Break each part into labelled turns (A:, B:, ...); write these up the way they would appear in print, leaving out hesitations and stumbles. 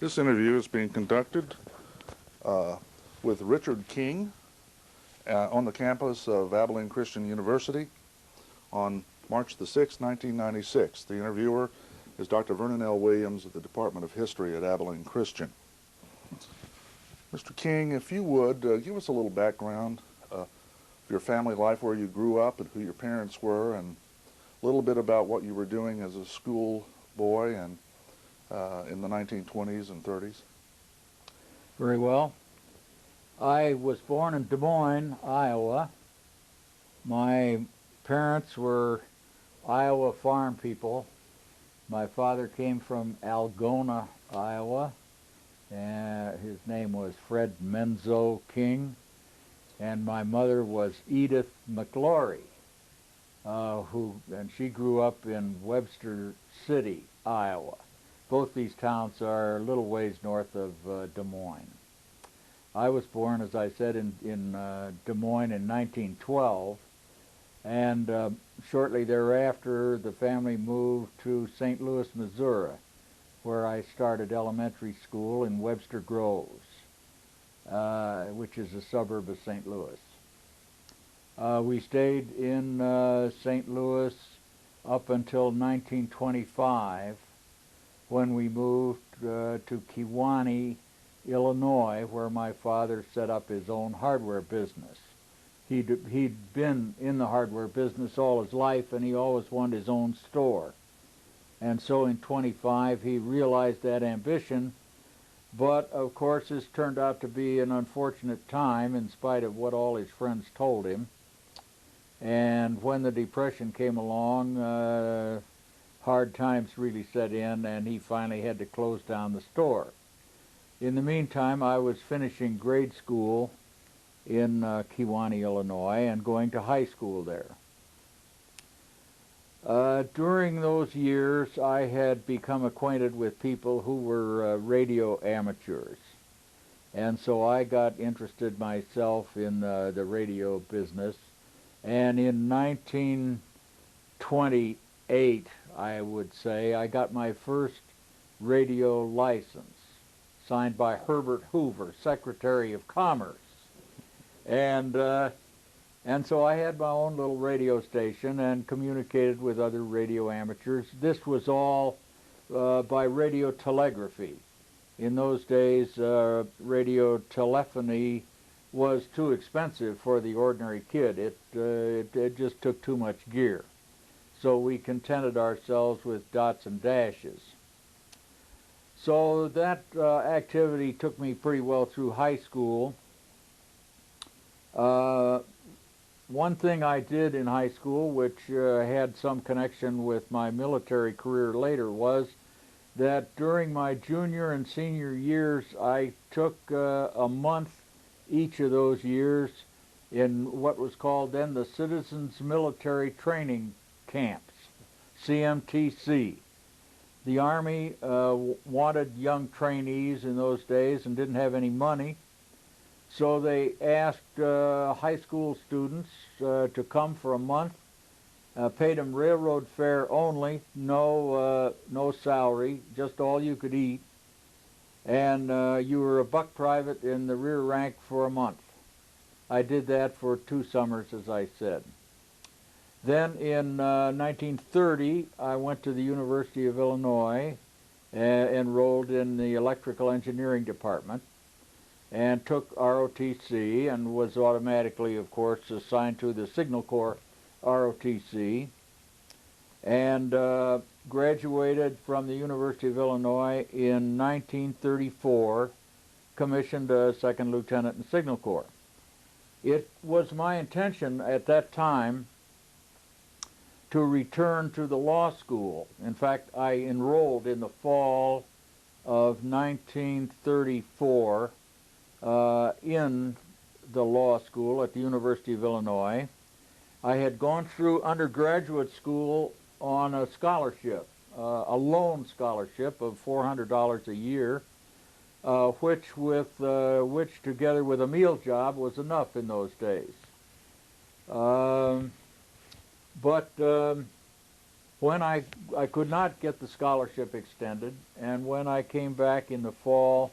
A: This interview is being conducted with Richard King on the campus of Abilene Christian University on March the 6th, 1996. The interviewer is Dr. Vernon L. Williams of the Department of History at Abilene Christian. Mr. King, if you would, give us a little background of your family life, where you grew up and who your parents were, and a little bit about what you were doing as a school boy and in the 1920s and 30s.
B: Very well. I was born in Des Moines, Iowa. My parents were Iowa farm people. My father came from Algona, Iowa, and his name was Fred Menzo King, and my mother was Edith McLaury, and she grew up in Webster City, Iowa. Both these towns are a little ways north of Des Moines. I was born, as I said, in Des Moines in 1912, and shortly thereafter the family moved to St. Louis, Missouri, where I started elementary school in Webster Groves, which is a suburb of St. Louis. We stayed in St. Louis up until 1925, when we moved to Kewanee, Illinois, where my father set up his own hardware business. He'd been in the hardware business all his life, and he always wanted his own store. And so in 25 he realized that ambition, but of course this turned out to be an unfortunate time in spite of what all his friends told him. And when the Depression came along, hard times really set in, and he finally had to close down the store. In the meantime, I was finishing grade school in Kewanee, Illinois, and going to high school there. During those years, I had become acquainted with people who were radio amateurs, and so I got interested myself in the radio business. And in 1928, I would say, I got my first radio license, signed by Herbert Hoover, Secretary of Commerce. And so I had my own little radio station and communicated with other radio amateurs. This was all by radio telegraphy. In those days, radio telephony was too expensive for the ordinary kid. It just took too much gear. So we contented ourselves with dots and dashes. So that activity took me pretty well through high school. One thing I did in high school, which had some connection with my military career later, was that during my junior and senior years, I took a month each of those years in what was called then the Citizens Military Training Camps, CMTC. The Army wanted young trainees in those days and didn't have any money, so they asked high school students to come for a month, paid them railroad fare only, no salary, just all you could eat, and you were a buck private in the rear rank for a month. I did that for 2 summers, as I said. Then in 1930, I went to the University of Illinois, enrolled in the electrical engineering department, and took ROTC, and was automatically, of course, assigned to the Signal Corps ROTC, and graduated from the University of Illinois in 1934, commissioned a second lieutenant in Signal Corps. It was my intention at that time to return to the law school. In fact, I enrolled in the fall of 1934 in the law school at the University of Illinois. I had gone through undergraduate school on a scholarship, a loan scholarship of $400 a year, which together with a meal job was enough in those days. But I could not get the scholarship extended, and when I came back in the fall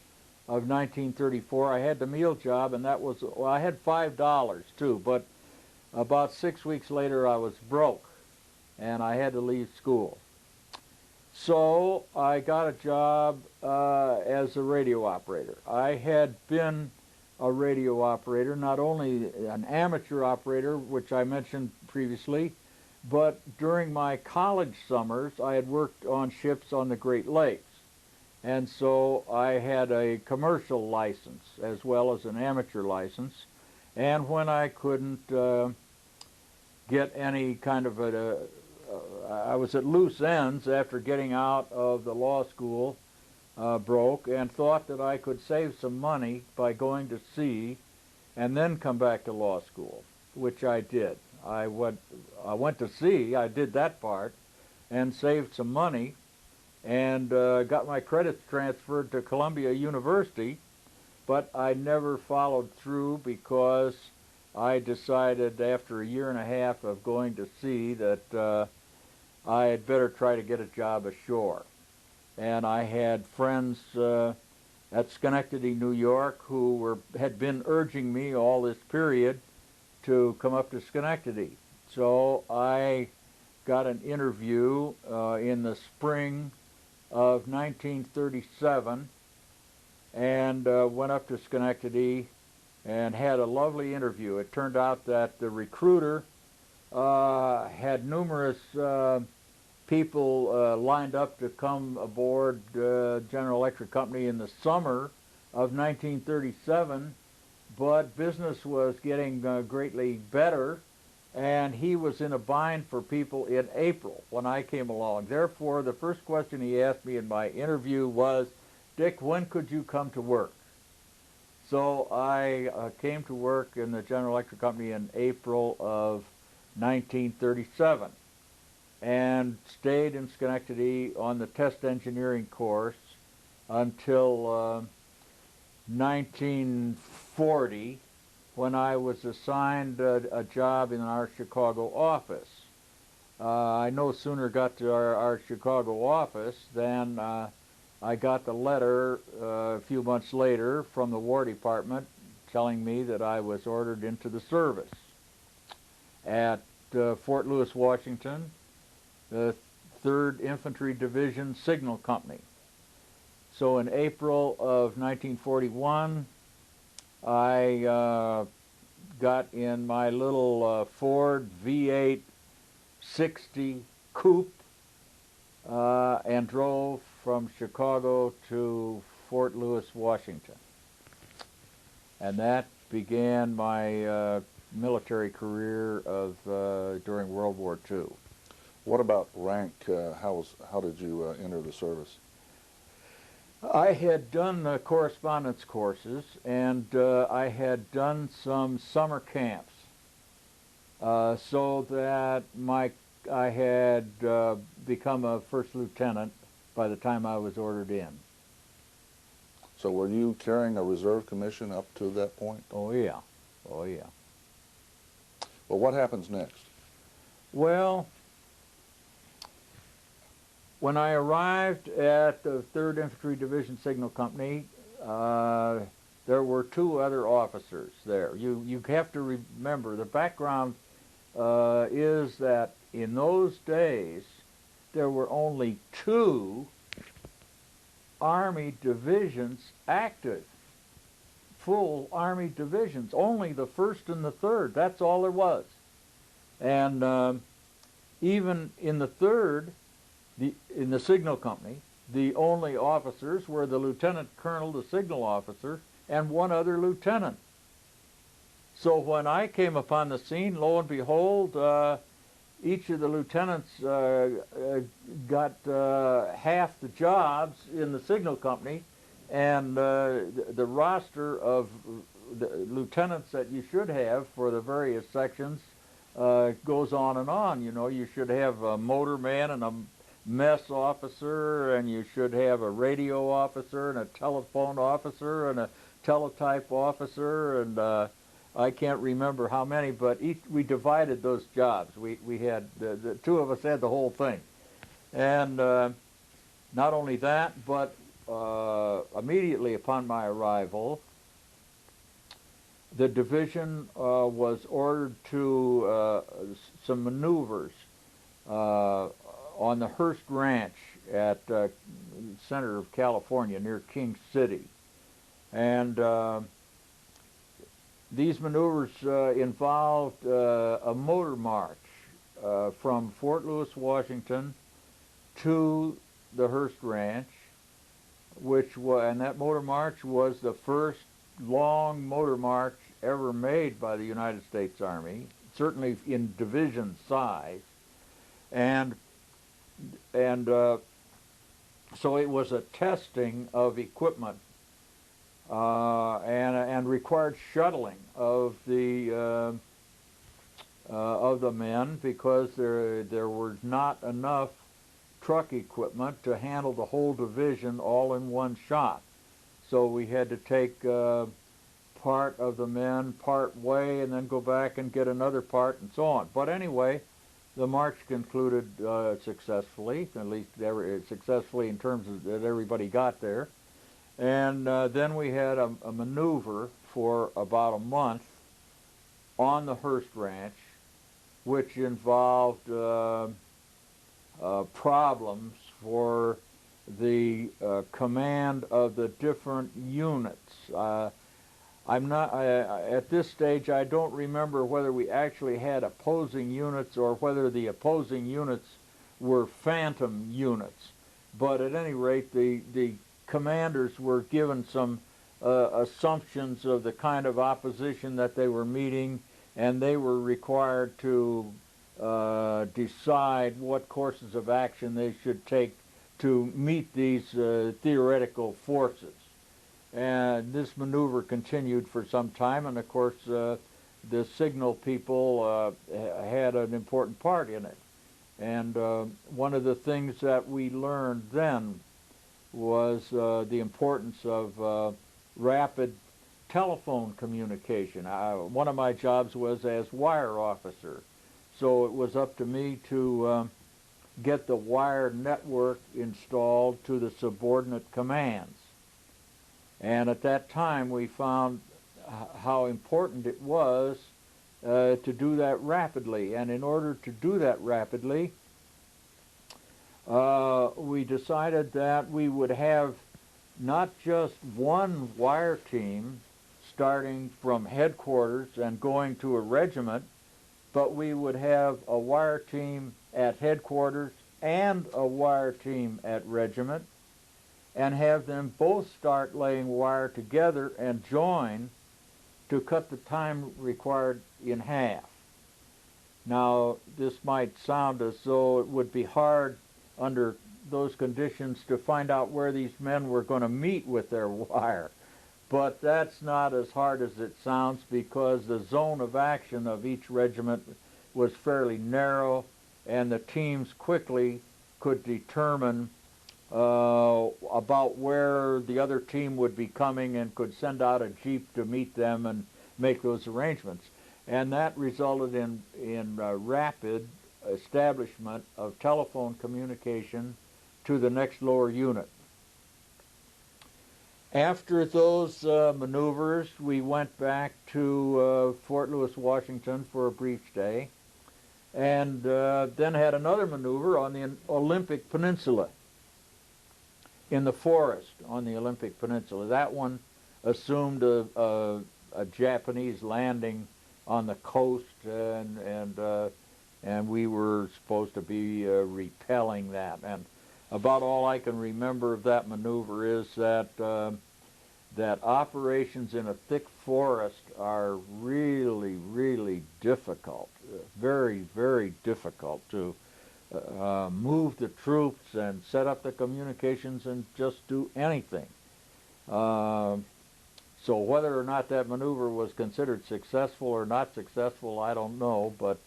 B: of 1934, I had the meal job, and that was, well, I had $5 too, but about 6 weeks later I was broke, and I had to leave school. So I got a job as a radio operator. I had been a radio operator, not only an amateur operator, which I mentioned previously, but during my college summers I had worked on ships on the Great Lakes. And so I had a commercial license as well as an amateur license. And when I couldn't get any kind of I was at loose ends after getting out of the law school, broke, and thought that I could save some money by going to sea and then come back to law school, which I did. I went to sea, I did that part, and saved some money, and got my credits transferred to Columbia University, but I never followed through because I decided after a year and a half of going to sea that I had better try to get a job ashore. And I had friends at Schenectady, New York, who had been urging me all this period to come up to Schenectady. So I got an interview in the spring of 1937 and went up to Schenectady and had a lovely interview. It turned out that the recruiter had numerous people lined up to come aboard General Electric Company in the summer of 1937, but business was getting greatly better, and he was in a bind for people in April when I came along. Therefore, the first question he asked me in my interview was, "Dick, when could you come to work?" So I came to work in the General Electric Company in April of 1937 and stayed in Schenectady on the test engineering course until 1940, when I was assigned a job in our Chicago office. I no sooner got to our Chicago office than I got the letter a few months later from the War Department telling me that I was ordered into the service at Fort Lewis, Washington, the 3rd Infantry Division Signal Company. So in April of 1941, I got in my little Ford V8 60 coupe and drove from Chicago to Fort Lewis, Washington. And that began my military career of during World War II.
A: What about rank? How did you enter the service?
B: I had done correspondence courses, and I had done some summer camps, so that I had become a first lieutenant by the time I was ordered in.
A: So were you carrying a reserve commission up to that point?
B: Oh yeah, oh yeah.
A: Well, what happens next?
B: Well, when I arrived at the 3rd Infantry Division Signal Company, there were 2 other officers there. You have to remember, the background is that in those days there were only 2 Army divisions active, full Army divisions, only the 1st and the 3rd. That's all there was. And even in the 3rd, in the signal company, the only officers were the lieutenant colonel, the signal officer, and 1 other lieutenant. So when I came upon the scene, lo and behold, each of the lieutenants got half the jobs in the signal company, and the roster of the lieutenants that you should have for the various sections goes on and on. You know, you should have a motorman and a mess officer, and you should have a radio officer and a telephone officer and a teletype officer, and I can't remember how many, but we divided those jobs. We had, the 2 of us had the whole thing. And not only that, but immediately upon my arrival, the division was ordered to some maneuvers on the Hearst Ranch at center of California near King City. And these maneuvers involved a motor march from Fort Lewis, Washington to the Hearst Ranch, and that motor march was the first long motor march ever made by the United States Army, certainly in division size, and so it was a testing of equipment and required shuttling of the men because there was not enough truck equipment to handle the whole division all in one shot. So we had to take part of the men part way and then go back and get another part and so on. But anyway, the march concluded successfully, at least successfully in terms of that everybody got there. And then we had a maneuver for about a month on the Hearst Ranch, which involved problems for the command of the different units. I'm not at this stage. I don't remember whether we actually had opposing units or whether the opposing units were phantom units. But at any rate, the commanders were given some assumptions of the kind of opposition that they were meeting, and they were required to decide what courses of action they should take to meet these theoretical forces. And this maneuver continued for some time, and of course the signal people had an important part in it. And one of the things that we learned then was the importance of rapid telephone communication. One of my jobs was as wire officer, so it was up to me to get the wire network installed to the subordinate commands. And at that time we found how important it was to do that rapidly. And in order to do that rapidly, we decided that we would have not just one wire team starting from headquarters and going to a regiment, but we would have a wire team at headquarters and a wire team at regiment, and have them both start laying wire together and join to cut the time required in half. Now, this might sound as though it would be hard under those conditions to find out where these men were going to meet with their wire, but that's not as hard as it sounds, because the zone of action of each regiment was fairly narrow, and the teams quickly could determine about where the other team would be coming and could send out a jeep to meet them and make those arrangements. And that resulted in rapid establishment of telephone communication to the next lower unit. After those maneuvers, we went back to Fort Lewis, Washington for a brief stay, and then had another maneuver on the Olympic Peninsula, in the forest on the Olympic Peninsula. That one assumed a Japanese landing on the coast, and we were supposed to be repelling that. And about all I can remember of that maneuver is that that operations in a thick forest are really, really difficult, very, very difficult to move the troops and set up the communications and just do anything. So whether or not that maneuver was considered successful or not successful, I don't know, but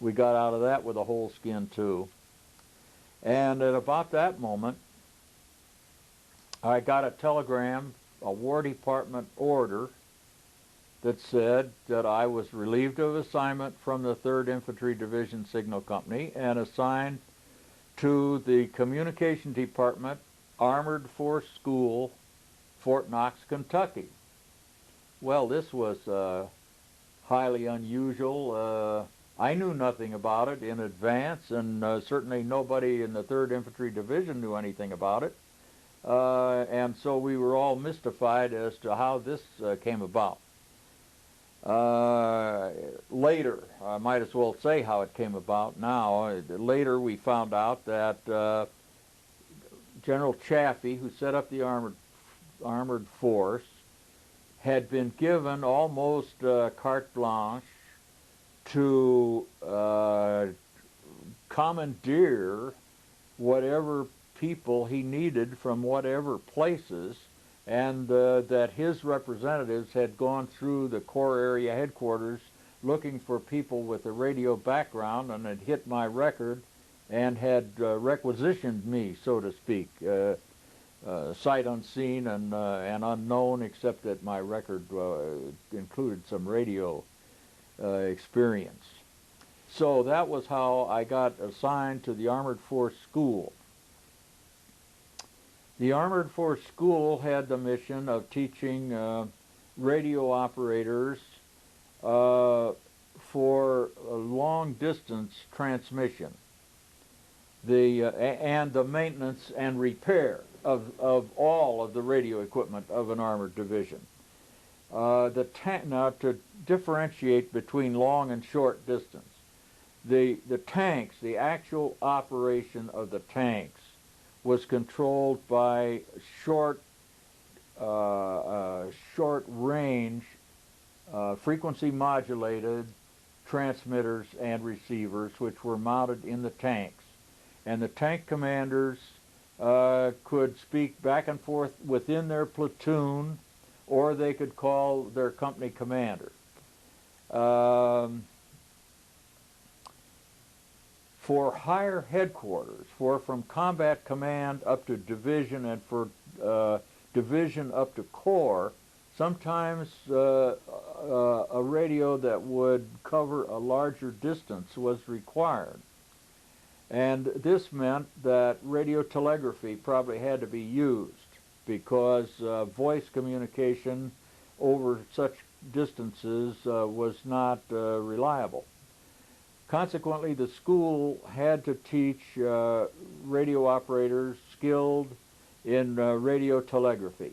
B: we got out of that with a whole skin too. And at about that moment, I got a telegram, a War Department order, that said that I was relieved of assignment from the 3rd Infantry Division Signal Company and assigned to the Communication Department, Armored Force School, Fort Knox, Kentucky. Well, this was highly unusual. I knew nothing about it in advance, and certainly nobody in the 3rd Infantry Division knew anything about it. And so we were all mystified as to how this came about. Later, I might as well say how it came about now. Later we found out that General Chaffee, who set up the armored force, had been given almost carte blanche to commandeer whatever people he needed from whatever places, and that his representatives had gone through the Corps area headquarters looking for people with a radio background and had hit my record and had requisitioned me, so to speak, sight unseen and unknown, except that my record included some radio experience. So that was how I got assigned to the Armored Force School. The Armored Force School had the mission of teaching radio operators for long-distance transmission, and the maintenance and repair of all of the radio equipment of an armored division. Now, to differentiate between long and short distance, the tanks, the actual operation of the tanks, was controlled by short range, frequency modulated transmitters and receivers, which were mounted in the tanks. And the tank commanders could speak back and forth within their platoon, or they could call their company commander. For higher headquarters, from combat command up to division, and for division up to corps, sometimes a radio that would cover a larger distance was required. And this meant that radio telegraphy probably had to be used, because voice communication over such distances was not reliable. Consequently, the school had to teach radio operators skilled in radio telegraphy,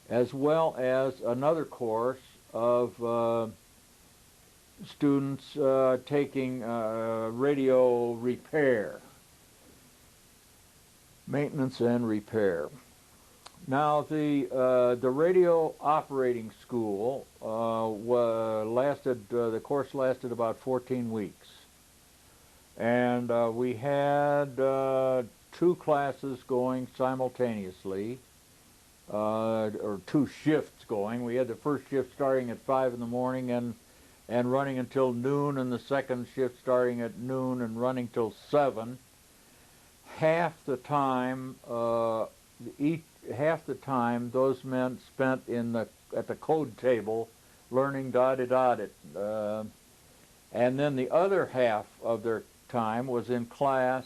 B: as well as another course of students taking radio repair, maintenance and repair. Now, the radio operating school the course lasted about 14 weeks. And we had 2 classes going simultaneously, or 2 shifts going. We had the first shift starting at 5 in the morning and running until noon, and the second shift starting at noon and running till 7. Half the time those men spent at the code table learning da-da-da-da. And then the other half of their time was in class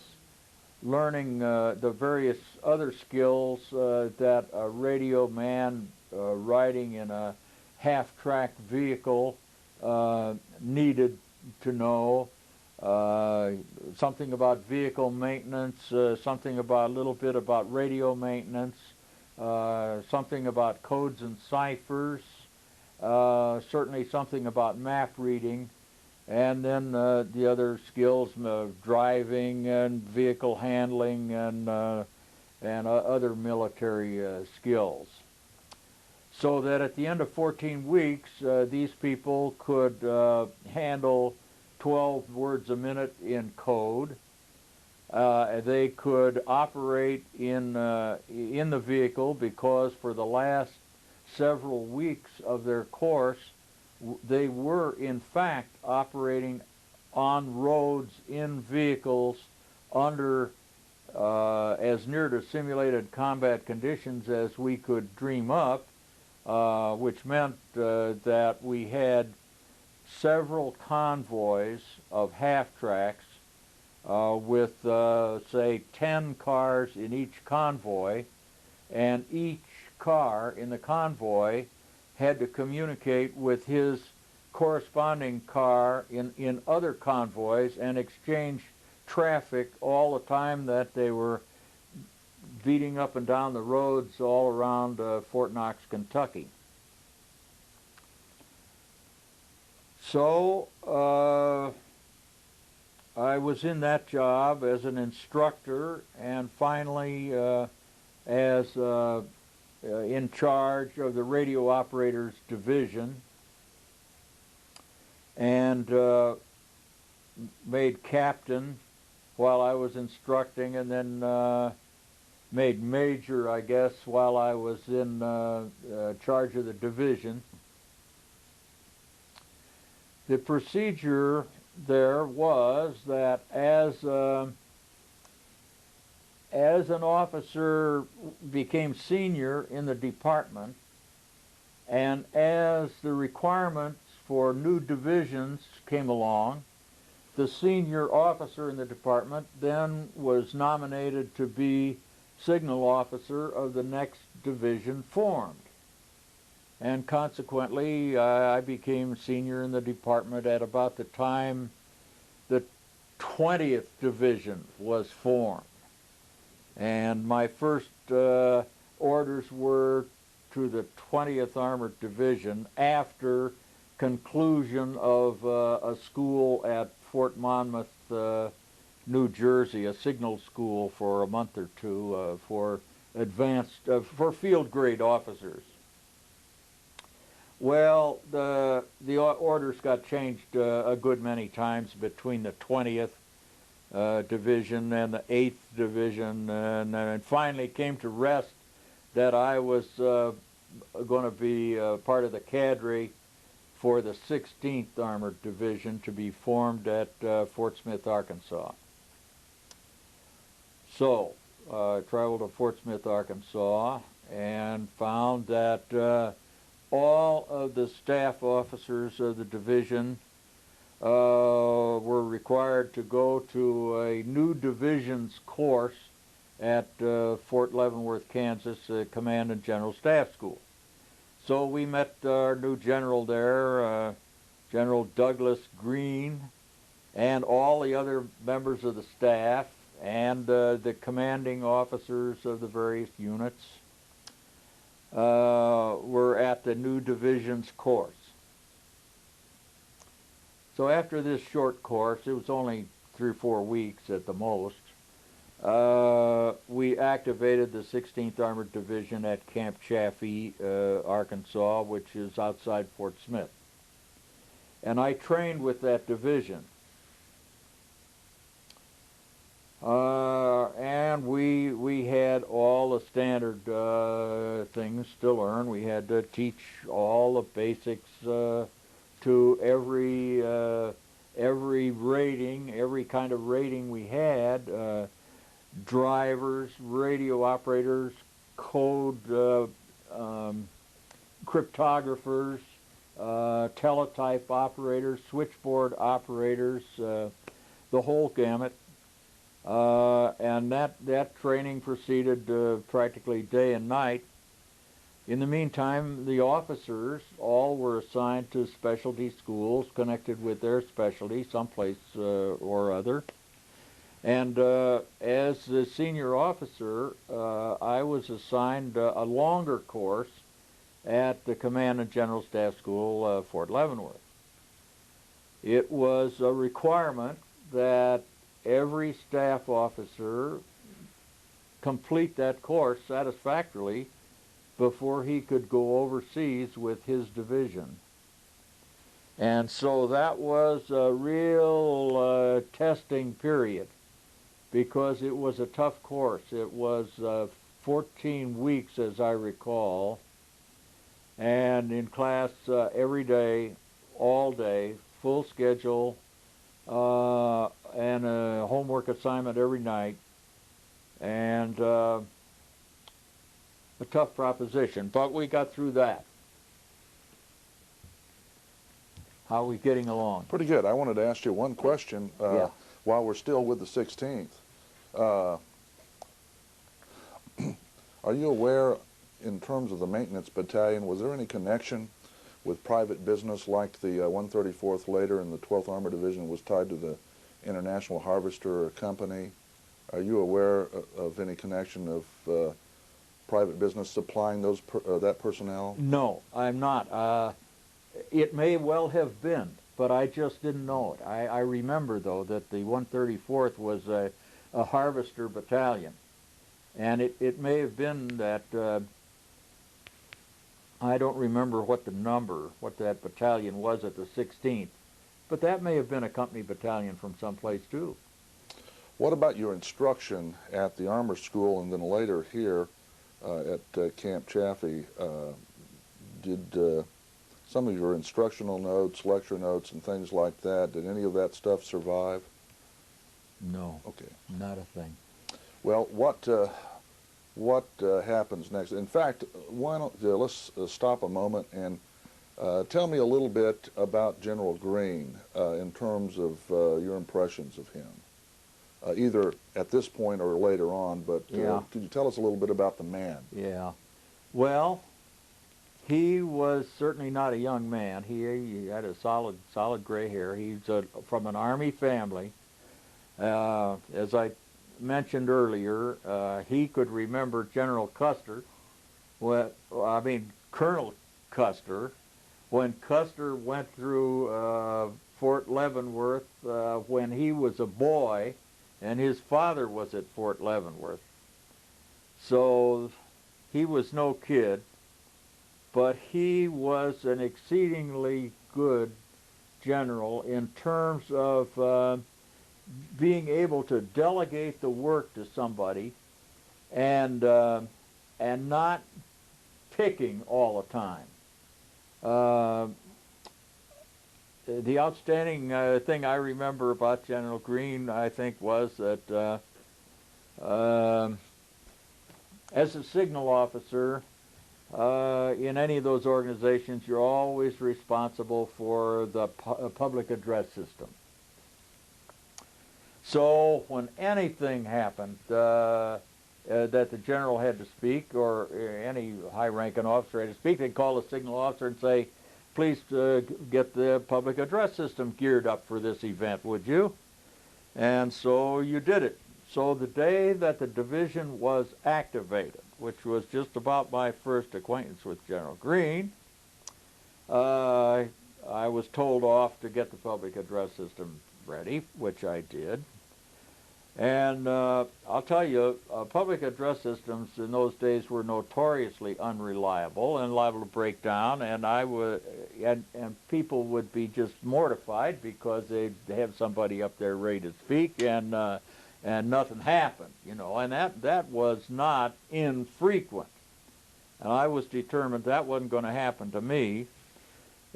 B: learning the various other skills that a radio man riding in a half-track vehicle needed to know. Something about vehicle maintenance, something about a little bit about radio maintenance, something about codes and ciphers, certainly something about map reading, and then the other skills of driving and vehicle handling and other military skills. So that at the end of 14 weeks, these people could handle 12 words a minute in code. They could operate in the vehicle, because for the last several weeks of their course, they were in fact operating on roads in vehicles under as near to simulated combat conditions as we could dream up, which meant that we had several convoys of half-tracks with, say, 10 cars in each convoy, and each car in the convoy had to communicate with his corresponding car in other convoys and exchange traffic all the time that they were beating up and down the roads all around Fort Knox, Kentucky. So I was in that job as an instructor, and finally as in charge of the radio operators division, and made captain while I was instructing, and then made major, I guess, while I was in charge of the division. The procedure there was that as an officer became senior in the department, and as the requirements for new divisions came along, the senior officer in the department then was nominated to be signal officer of the next division formed. And consequently, I became senior in the department at about the time the 20th Division was formed. And my first orders were to the 20th Armored Division after conclusion of a school at Fort Monmouth, New Jersey, a signal school for a month or two for advanced, for field grade officers. Well, the orders got changed a good many times between the 20th Division and the 8th Division, and it finally came to rest that I was going to be part of the cadre for the 16th Armored Division to be formed at Fort Smith, Arkansas. So I traveled to Fort Smith, Arkansas, and found that all of the staff officers of the division were required to go to a new divisions course at Fort Leavenworth, Kansas, Command and General Staff School. So we met our new general there, General Douglas Green, and all the other members of the staff and the commanding officers of the various units were at the new division's course. So after this short course, it was only 3 or 4 weeks at the most, we activated the 16th Armored Division at Camp Chaffee, Arkansas, which is outside Fort Smith. And I trained with that division. And we had all the standard things to learn. We had to teach all the basics to every rating, every kind of rating we had. Drivers, radio operators, code cryptographers, teletype operators, switchboard operators, the whole gamut. And that training proceeded practically day and night. In the meantime, the officers all were assigned to specialty schools connected with their specialty, someplace or other. And as the senior officer, I was assigned a longer course at the Command and General Staff School, Fort Leavenworth. It was a requirement that every staff officer complete that course satisfactorily before he could go overseas with his division. And so that was a real testing period, because it was a tough course. It was 14 weeks, as I recall, and in class every day, all day, full schedule, and a homework assignment every night, and a tough proposition, but we got through that. How are we getting along?
A: Pretty good. I wanted to ask you one question.
B: Yeah.
A: while we're still with the 16th, uh, are you aware, in terms of the maintenance battalion, was there any connection with private business like the 134th later and the 12th Armored Division was tied to the International Harvester Company? Are you aware of any connection of private business supplying those that personnel?
B: No, I'm not. It may well have been, but I just didn't know it. I remember, though, that the 134th was a harvester battalion. And it may have been that, I don't remember what that battalion was at the 16th, but that may have been a company battalion from someplace too.
A: What about your instruction at the Armor School and then later here at Camp Chaffee? Did some of your instructional notes, lecture notes, and things like that, did any of that stuff survive?
B: No.
A: Okay.
B: Not a thing.
A: Well, what happens next? In fact, why don't let's stop a moment and tell me a little bit about General Greene in terms of your impressions of him, either at this point or later on. But could you tell us a little bit about the man?
B: Yeah. Well, he was certainly not a young man. He had a solid gray hair. He's from an Army family. As I mentioned earlier, he could remember General Custer. Colonel Custer, when Custer went through Fort Leavenworth when he was a boy, and his father was at Fort Leavenworth. So he was no kid, but he was an exceedingly good general in terms of being able to delegate the work to somebody and not picking all the time. The outstanding thing I remember about General Greene, I think, was that as a signal officer in any of those organizations, you're always responsible for the public address system. So when anything happened that the general had to speak, or any high-ranking officer had to speak, they'd call the signal officer and say, please get the public address system geared up for this event, would you? And so you did it. So the day that the division was activated, which was just about my first acquaintance with General Greene, I was told off to get the public address system ready, which I did. And I'll tell you, public address systems in those days were notoriously unreliable and liable to break down, and and people would be just mortified because they'd have somebody up there ready to speak, and nothing happened, you know, and that was not infrequent. And I was determined that wasn't going to happen to me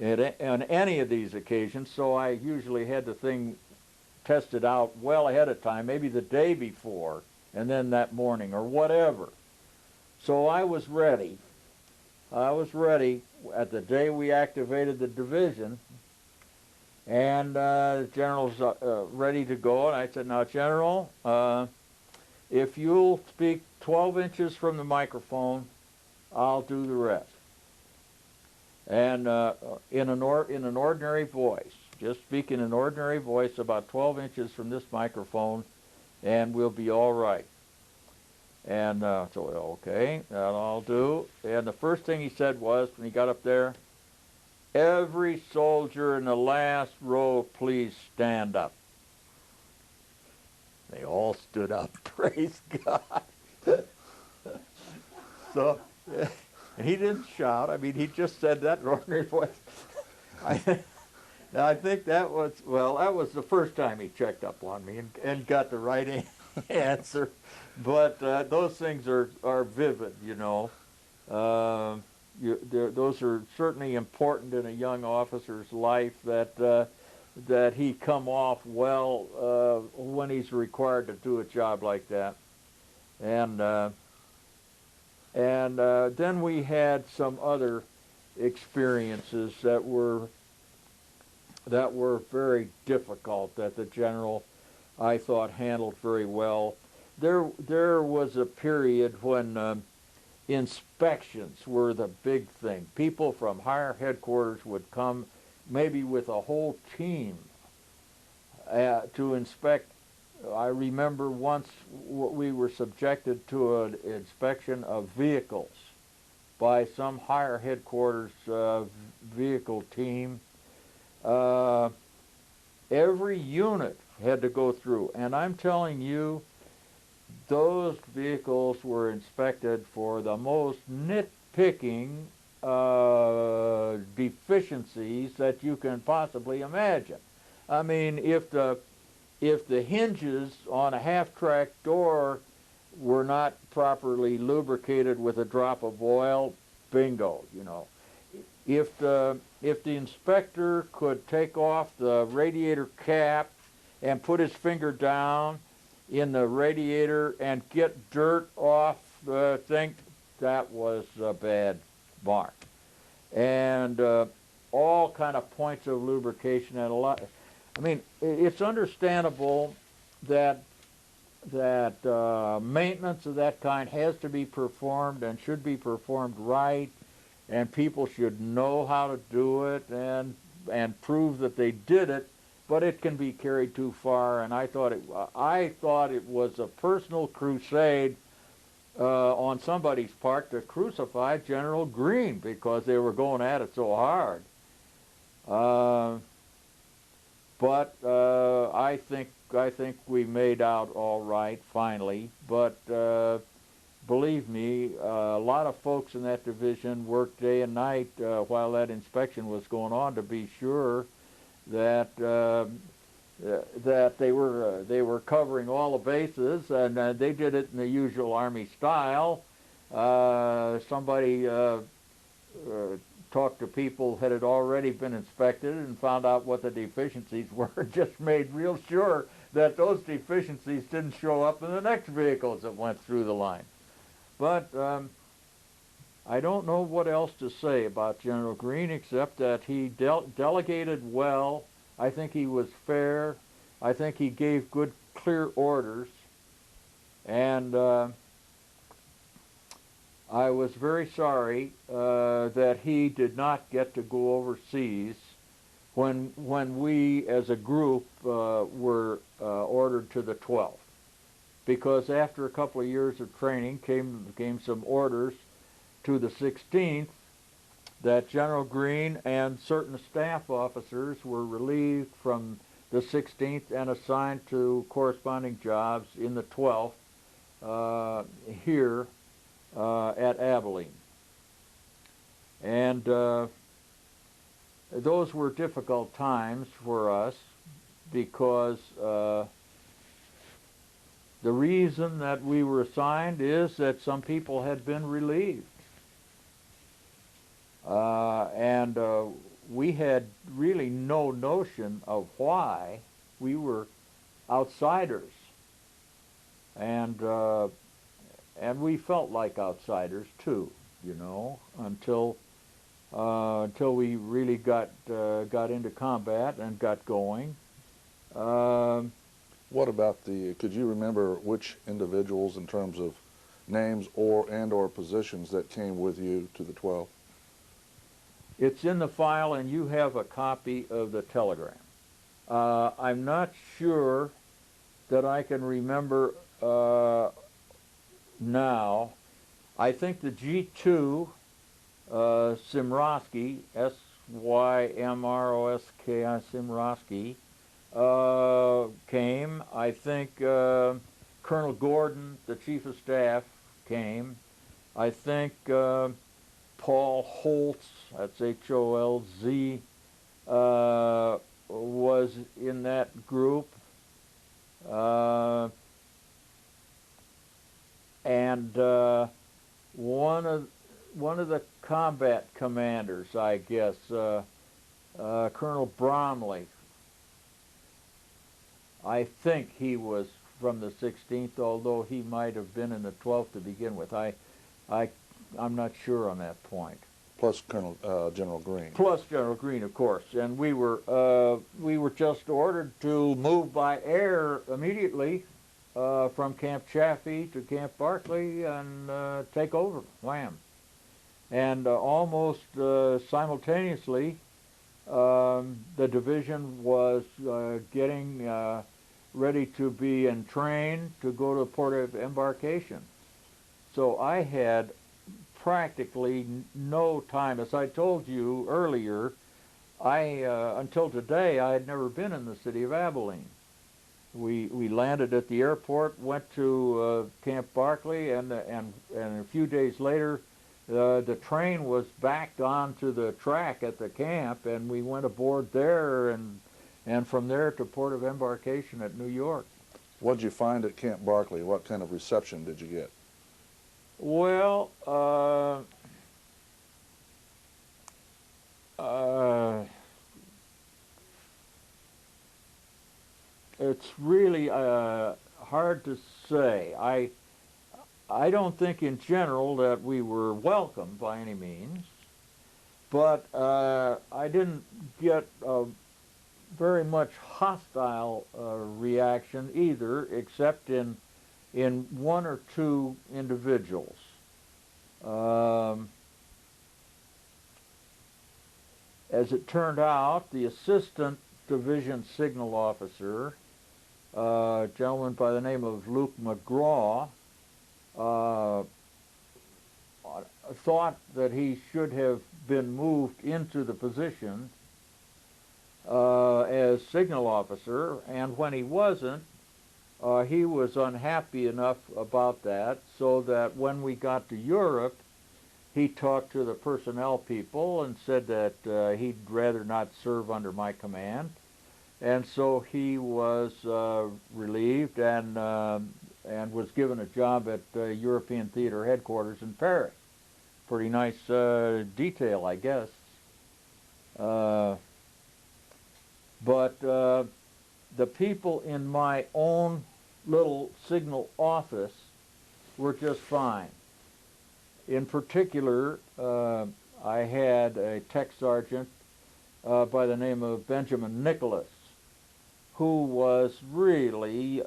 B: on any of these occasions, so I usually had the thing tested out well ahead of time, maybe the day before, and then that morning or whatever. So I was ready. I was ready at the day we activated the division, and the general's ready to go. And I said, now, General, if you'll speak 12 inches from the microphone, I'll do the rest. And in an ordinary voice. Just speak in an ordinary voice about 12 inches from this microphone, and we'll be all right. And so, okay, that'll I'll do. And the first thing he said was, when he got up there, every soldier in the last row, please stand up. They all stood up, praise God. So, and he didn't shout. I mean, he just said that in ordinary voice. I think that was the first time he checked up on me and got the right answer. But those things are vivid, you know. Those are certainly important in a young officer's life, that he come off well when he's required to do a job like that. And then we had some other experiences that were very difficult that the general I thought, handled very well. There was a period when inspections were the big thing. People from higher headquarters would come, maybe with a whole team, to inspect. I remember once we were subjected to an inspection of vehicles by some higher headquarters vehicle team. Uh, every unit had to go through, and I'm telling you, those vehicles were inspected for the most nitpicking deficiencies that you can possibly imagine. I mean, if the hinges on a half-track door were not properly lubricated with a drop of oil, bingo, you know. If the inspector could take off the radiator cap and put his finger down in the radiator and get dirt off the thing, that was a bad mark. And all kind of points of lubrication and a lot. I mean, it's understandable that maintenance of that kind has to be performed and should be performed right, and people should know how to do it and prove that they did it. But it can be carried too far, and I thought it was a personal crusade on somebody's part to crucify General Greene because they were going at it so hard. But I think we made out all right finally. But believe me, a lot of folks in that division worked day and night while that inspection was going on to be sure that that they were covering all the bases, and they did it in the usual Army style. Somebody talked to people that had already been inspected and found out what the deficiencies were, and just made real sure that those deficiencies didn't show up in the next vehicles that went through the line. But I don't know what else to say about General Greene except that he delegated well. I think he was fair. I think he gave good, clear orders. And I was very sorry that he did not get to go overseas when we, as a group, were ordered to the 12th. Because after a couple of years of training came some orders to the 16th that General Greene and certain staff officers were relieved from the 16th and assigned to corresponding jobs in the 12th here at Abilene. And those were difficult times for us because the reason that we were assigned is that some people had been relieved. And we had really no notion of why we were outsiders. And we felt like outsiders too, you know, until we really got into combat and got going.
A: What about could you remember which individuals in terms of names or positions that came with you to the 12th?
B: It's in the file, and you have a copy of the telegram. I'm not sure that I can remember now. I think the G2, Simroski, Symroski, Simroski, came. I think Colonel Gordon, the Chief of Staff, came. I think Paul Holtz, that's H-O-L-Z, was in that group. And one of the combat commanders, I guess, Colonel Bromley, I think he was from the 16th, although he might have been in the 12th to begin with. I'm not sure on that point.
A: plus General Green.
B: Plus General Green, of course. And we were just ordered to move by air immediately from Camp Chaffee to Camp Barkley and take over, wham. And almost simultaneously, the division was getting ready to be entrained to go to the port of embarkation. So I had practically no time. As I told you earlier, until today, I had never been in the city of Abilene. We landed at the airport, went to Camp Barkley, and a few days later, the train was backed onto the track at the camp, and we went aboard there, and from there to port of embarkation at New York.
A: What did you find at Camp Barkley? What kind of reception did you get?
B: Well, it's really hard to say. I don't think in general that we were welcomed by any means, but I didn't get very much hostile reaction either, except in one or two individuals. As it turned out, the assistant division signal officer, a gentleman by the name of Luke McGraw, thought that he should have been moved into the position as signal officer, and when he wasn't, he was unhappy enough about that, so that when we got to Europe, he talked to the personnel people and said that he'd rather not serve under my command. And so he was relieved and was given a job at European Theater headquarters in Paris. Pretty nice detail, I guess. But the people in my own little signal office were just fine. In particular, I had a tech sergeant by the name of Benjamin Nicholas, who was really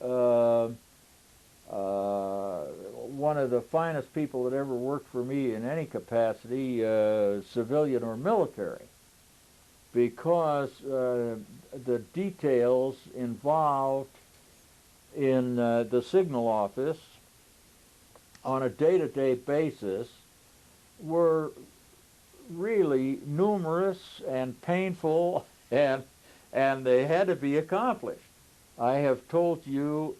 B: one of the finest people that ever worked for me in any capacity, civilian or military, because the details involved in the signal office on a day-to-day basis were really numerous and painful, and they had to be accomplished. I have told you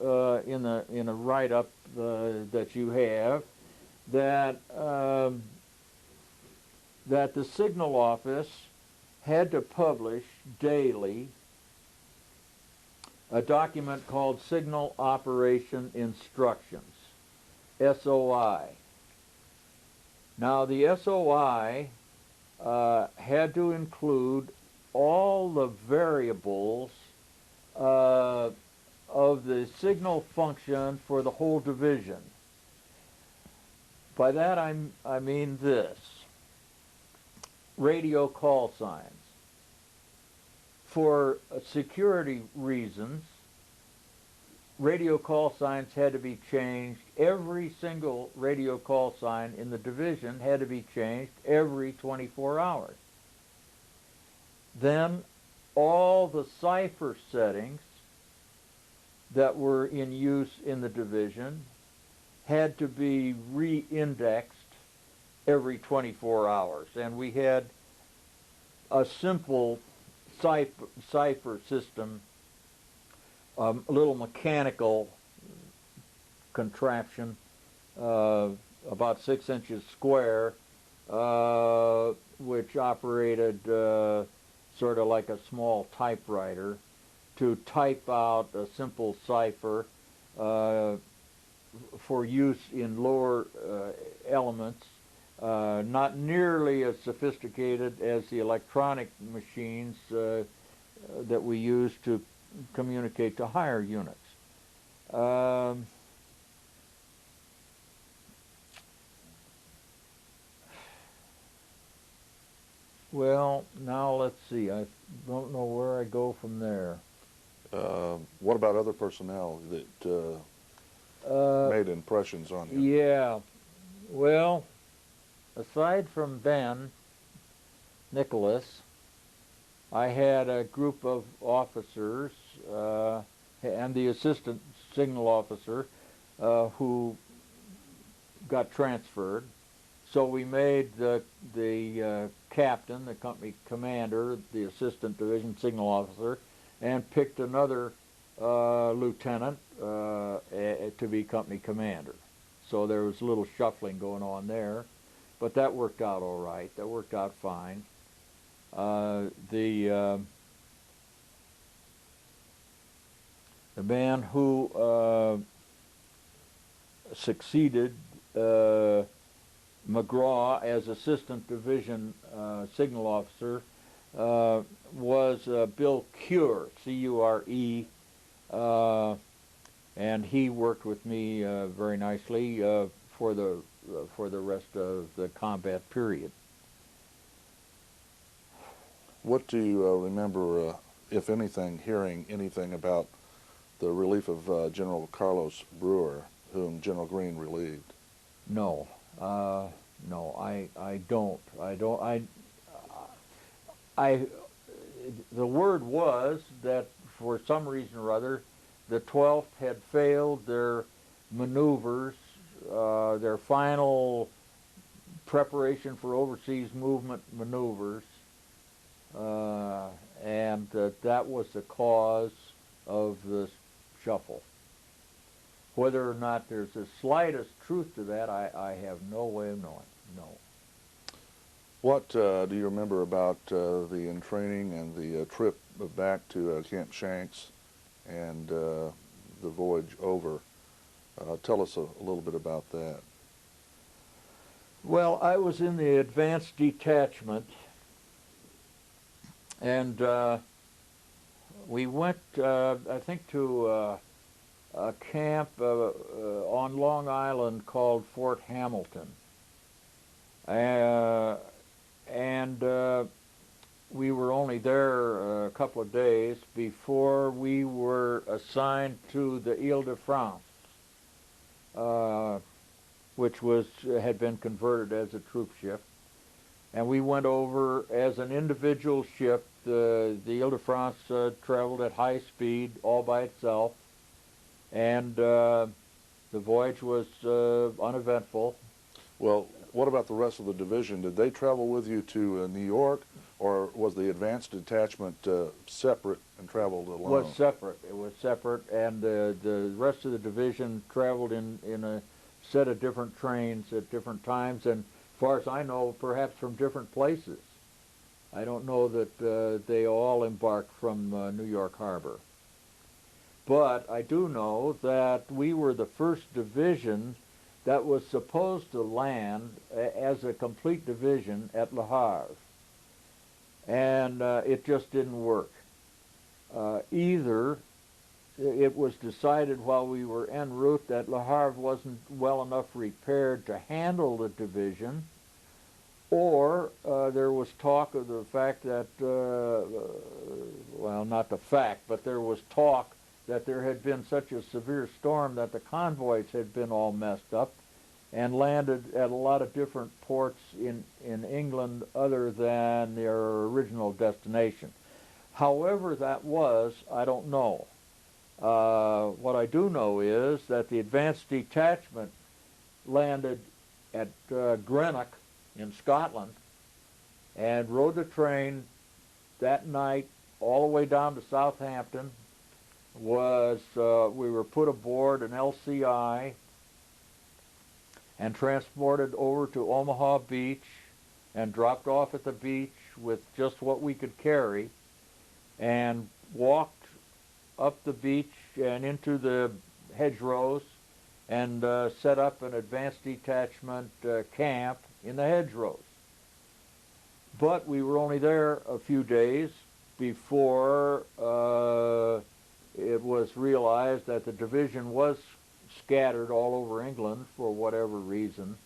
B: in a write-up that you have that that the signal office had to publish daily a document called Signal Operation Instructions, SOI. Now the SOI had to include all the variables of the signal function for the whole division. By that I mean this: radio call signs. For security reasons, radio call signs had to be changed. Every single radio call sign in the division had to be changed every 24 hours. Then all the cipher settings that were in use in the division had to be re-indexed every 24 hours. And we had a simple cipher system, a little mechanical contraption, about 6 inches square, which operated sort of like a small typewriter to type out a simple cipher for use in lower elements, not nearly as sophisticated as the electronic machines that we use to communicate to higher units. Well, now let's see. I don't know where I go from there.
A: What about other personnel that
B: Uh,
A: made impressions on you?
B: yeah. Well, aside from Ben Nicholas, I had a group of officers and the assistant signal officer who got transferred. So we made the captain, the company commander, the assistant division signal officer, and picked another lieutenant to be company commander. So there was a little shuffling going on there, but that worked out all right. That worked out fine. The man who succeeded McGraw as assistant division signal officer was Bill Cure, C-U-R-E, and he worked with me very nicely for the rest of the combat period.
A: What do you remember, if anything, hearing anything about the relief of General Carlos Brewer, whom General Greene relieved?
B: No, no, I don't. I, the word was that for some reason or other, the 12th had failed their maneuvers, their final preparation for overseas movement maneuvers, and that was the cause of the shuffle. Whether or not there's the slightest truth to that, I have no way of knowing. No.
A: What do you remember about the entraining and the trip back to Camp Shanks and the voyage over? Tell us a little bit about that.
B: Well, I was in the advanced detachment, and we went, I think, to a camp on Long Island called Fort Hamilton. And we were only there a couple of days before we were assigned to the Ile-de-France, which had been converted as a troop ship. And we went over as an individual ship. The Ile-de-France traveled at high speed all by itself, and the voyage was uneventful.
A: Well, what about the rest of the division? Did they travel with you to New York, or was the advanced detachment separate and traveled alone?
B: It was separate, and the rest of the division traveled in a set of different trains at different times, and as far as I know, perhaps from different places. I don't know that they all embarked from New York Harbor. But I do know that we were the first division that was supposed to land as a complete division at Le Havre. And it just didn't work. Either it was decided while we were en route that Le Havre wasn't well enough repaired to handle the division, or there was talk of the fact that, well, not the fact, but there was talk that there had been such a severe storm that the convoys had been all messed up and landed at a lot of different ports in England other than their original destination. However that was, I don't know. What I do know is that the advanced detachment landed at Greenock in Scotland and rode the train that night all the way down to Southampton. We were put aboard an LCI and transported over to Omaha Beach and dropped off at the beach with just what we could carry, and walked up the beach and into the hedgerows and set up an advanced detachment camp in the hedgerows. But we were only there a few days before it was realized that the division was scattered all over England for whatever reason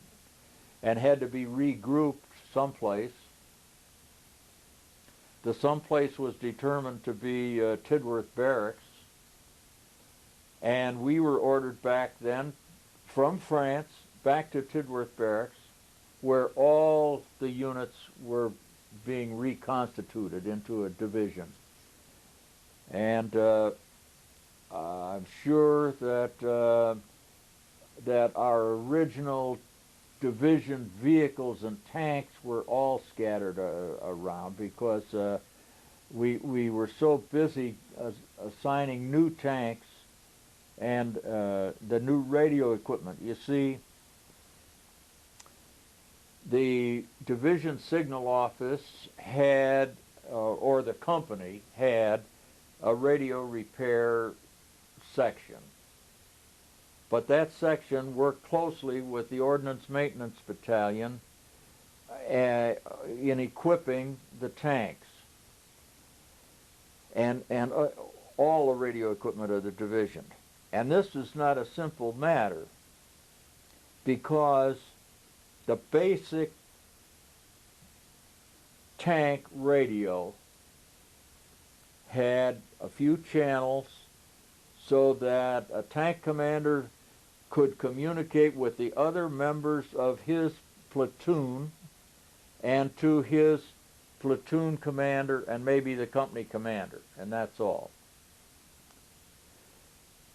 B: and had to be regrouped someplace. The someplace was determined to be Tidworth Barracks, and we were ordered back then from France back to Tidworth Barracks, where all the units were being reconstituted into a division. And I'm sure that that our original division vehicles and tanks were all scattered around because we were so busy assigning new tanks and the new radio equipment. You see, the division signal office had, or the company had, a radio repair section. But that section worked closely with the Ordnance Maintenance Battalion in equipping the tanks and all the radio equipment of the division. And this is not a simple matter, because the basic tank radio had a few channels so that a tank commander could communicate with the other members of his platoon and to his platoon commander and maybe the company commander, and that's all.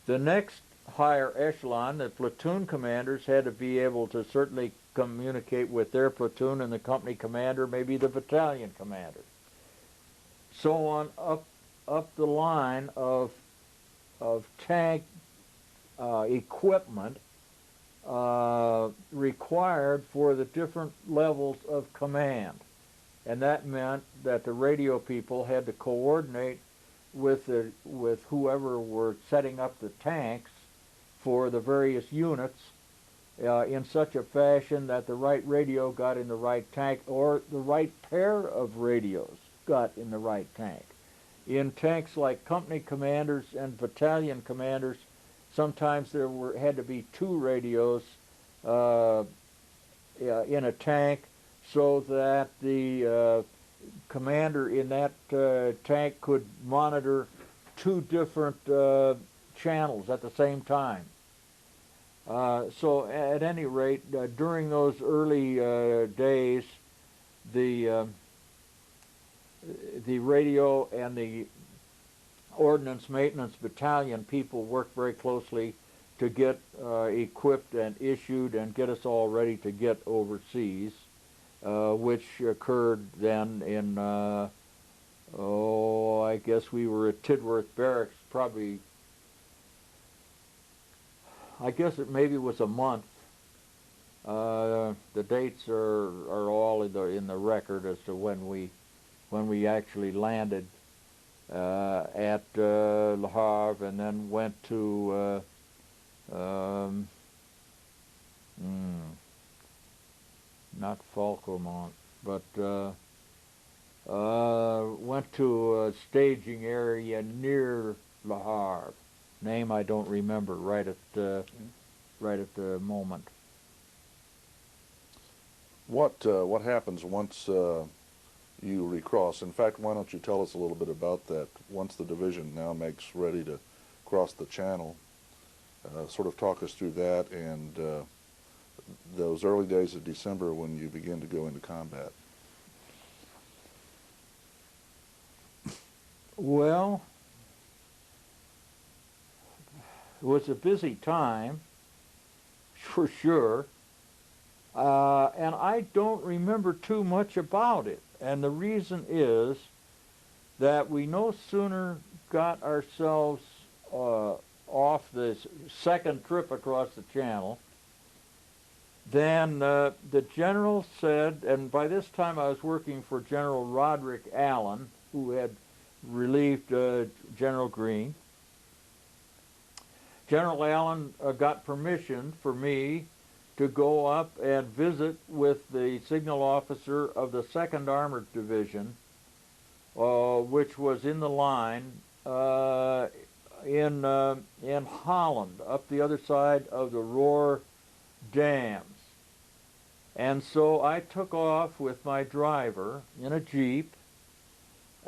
B: The next higher echelon, the platoon commanders, had to be able to certainly communicate with their platoon and the company commander, maybe the battalion commander. So on up the line of tank equipment required for the different levels of command. And that meant that the radio people had to coordinate with whoever were setting up the tanks for the various units in such a fashion that the right radio got in the right tank, or the right pair of radios got in the right tank. In tanks like company commanders and battalion commanders, sometimes there had to be two radios in a tank, so that the commander in that tank could monitor two different channels at the same time. So at any rate, during those early days, the radio and the Ordnance Maintenance Battalion people worked very closely to get equipped and issued and get us all ready to get overseas, which occurred then in, I guess we were at Tidworth Barracks probably, I guess it maybe was a month. The dates are all in the record as to when we actually landed at Le Havre, and then went to not Falcomont, but went to a staging area near Le Havre. Name I don't remember right at the moment.
A: What happens once you recross? In fact, why don't you tell us a little bit about that? Once the division now makes ready to cross the channel, sort of talk us through that and those early days of December when you begin to go into combat.
B: Well, it was a busy time, for sure, and I don't remember too much about it. And the reason is that we no sooner got ourselves off this second trip across the channel than the general said, and by this time I was working for General Roderick Allen, who had relieved General Greene. General Allen got permission for me to go up and visit with the signal officer of the 2nd Armored Division, which was in the line in Holland, up the other side of the Roer Dams. And so I took off with my driver in a Jeep,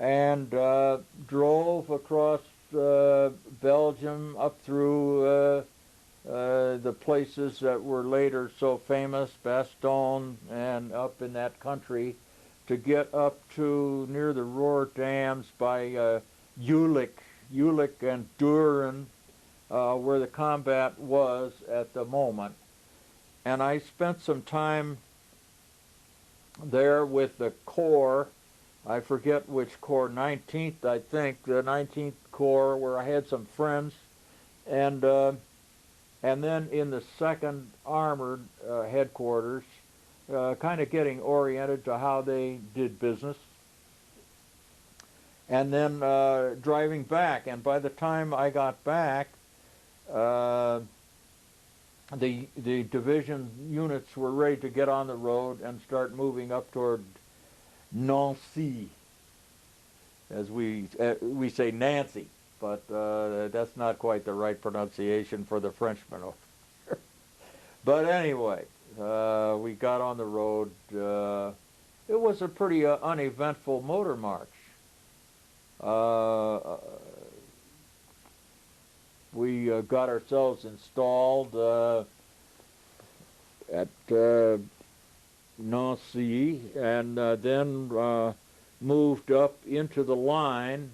B: and drove across Belgium up through the places that were later so famous, Bastogne, and up in that country, to get up to near the Roer Dams by Jülich and Düren, where the combat was at the moment. And I spent some time there with the Corps. I forget which Corps, 19th, I think, the 19th Corps, where I had some friends, and then in the 2nd Armored headquarters, kind of getting oriented to how they did business, and then driving back. And by the time I got back, the division units were ready to get on the road and start moving up toward Nancy, as we say Nancy, but that's not quite the right pronunciation for the Frenchman over here. But anyway, we got on the road. It was a pretty uneventful motor march. We got ourselves installed at Nancy, and then moved up into the line.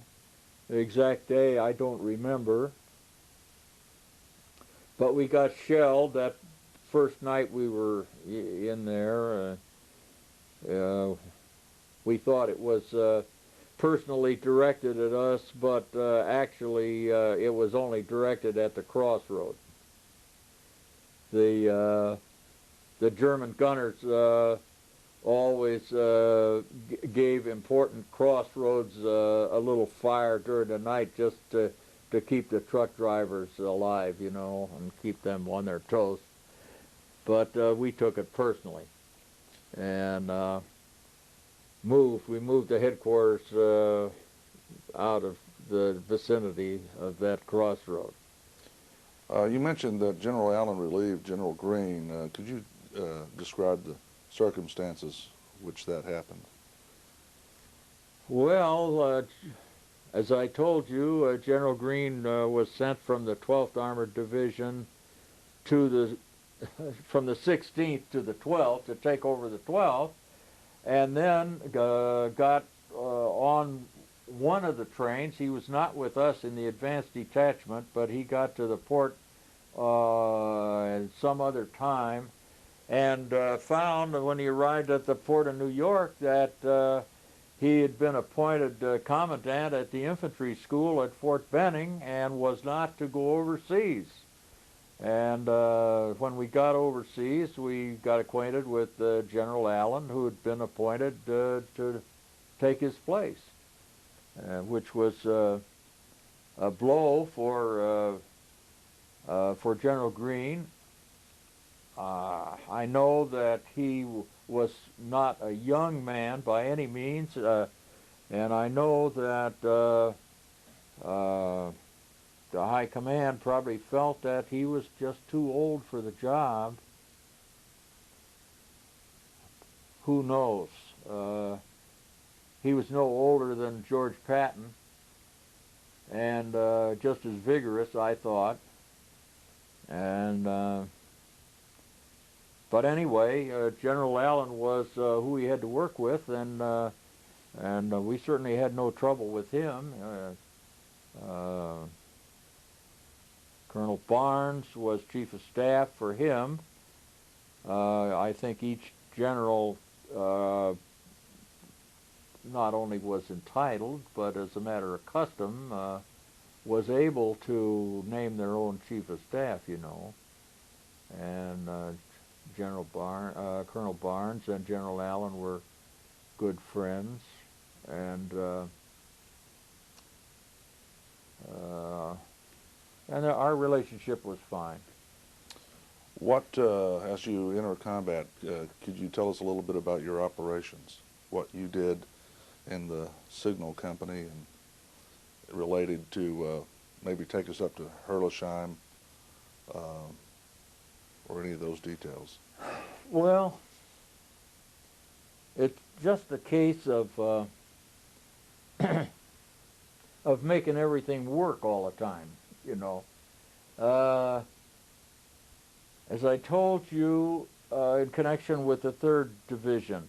B: The exact day I don't remember, but we got shelled that first night we were in there. We thought it was personally directed at us, but actually it was only directed at the crossroad. The German gunners always gave important crossroads a little fire during the night, just to keep the truck drivers alive, you know, and keep them on their toes. But we took it personally, and we moved the headquarters out of the vicinity of that crossroad.
A: You mentioned that General Allen relieved General Greene. Could you describe the circumstances which that happened?
B: Well, as I told you, General Greene was sent from the 12th Armored Division to from the 16th to the 12th to take over the 12th, and then got on one of the trains. He was not with us in the advanced detachment, but he got to the port at some other time, and found when he arrived at the port of New York that he had been appointed commandant at the infantry school at Fort Benning and was not to go overseas. And when we got overseas, we got acquainted with General Allen, who had been appointed to take his place, which was a blow for General Greene. I know that he was not a young man by any means, and I know that the high command probably felt that he was just too old for the job. Who knows? He was no older than George Patton, and just as vigorous, I thought. And but anyway, General Allen was who he had to work with, and we certainly had no trouble with him. Colonel Barnes was chief of staff for him. I think each general not only was entitled, but as a matter of custom, was able to name their own chief of staff, you know. And Colonel Barnes and General Allen were good friends, and our relationship was fine.
A: What, as you enter combat, could you tell us a little bit about your operations? What you did in the signal company, and related to maybe take us up to Herlesheim, or any of those details?
B: Well, it's just a case of of making everything work all the time, you know. Uh, as I told you in connection with the 3rd Division,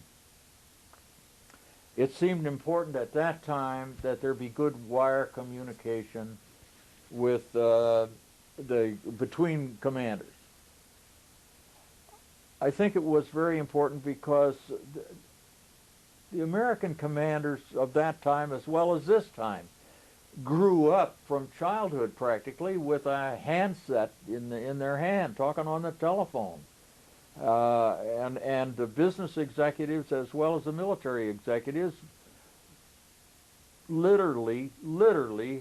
B: it seemed important at that time that there be good wire communication with between commanders. I think it was very important because the American commanders of that time, as well as this time, grew up from childhood practically with a handset in their hand, talking on the telephone. And the business executives as well as the military executives literally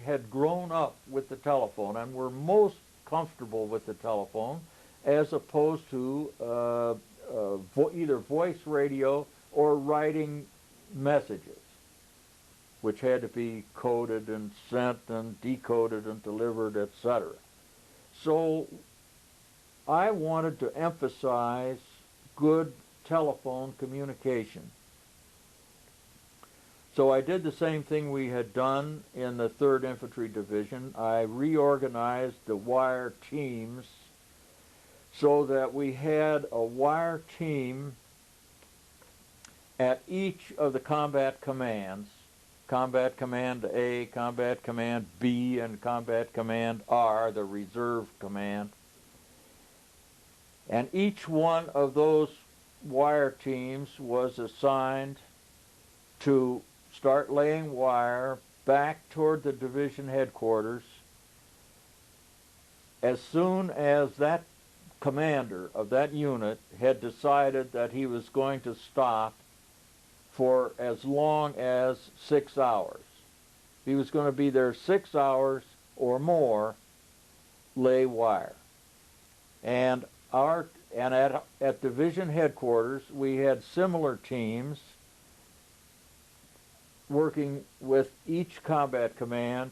B: had grown up with the telephone and were most comfortable with the telephone as opposed to either voice radio or writing messages, which had to be coded and sent and decoded and delivered, etc. So I wanted to emphasize good telephone communication. So I did the same thing we had done in the 3rd Infantry Division. I reorganized the wire teams so that we had a wire team at each of the combat commands, Combat Command A, Combat Command B, and Combat Command R, the reserve command. And each one of those wire teams was assigned to start laying wire back toward the division headquarters as soon as that commander of that unit had decided that he was going to stop for as long as 6 hours. He was going to be there 6 hours or more, lay wire. And at division headquarters, we had similar teams working with each combat command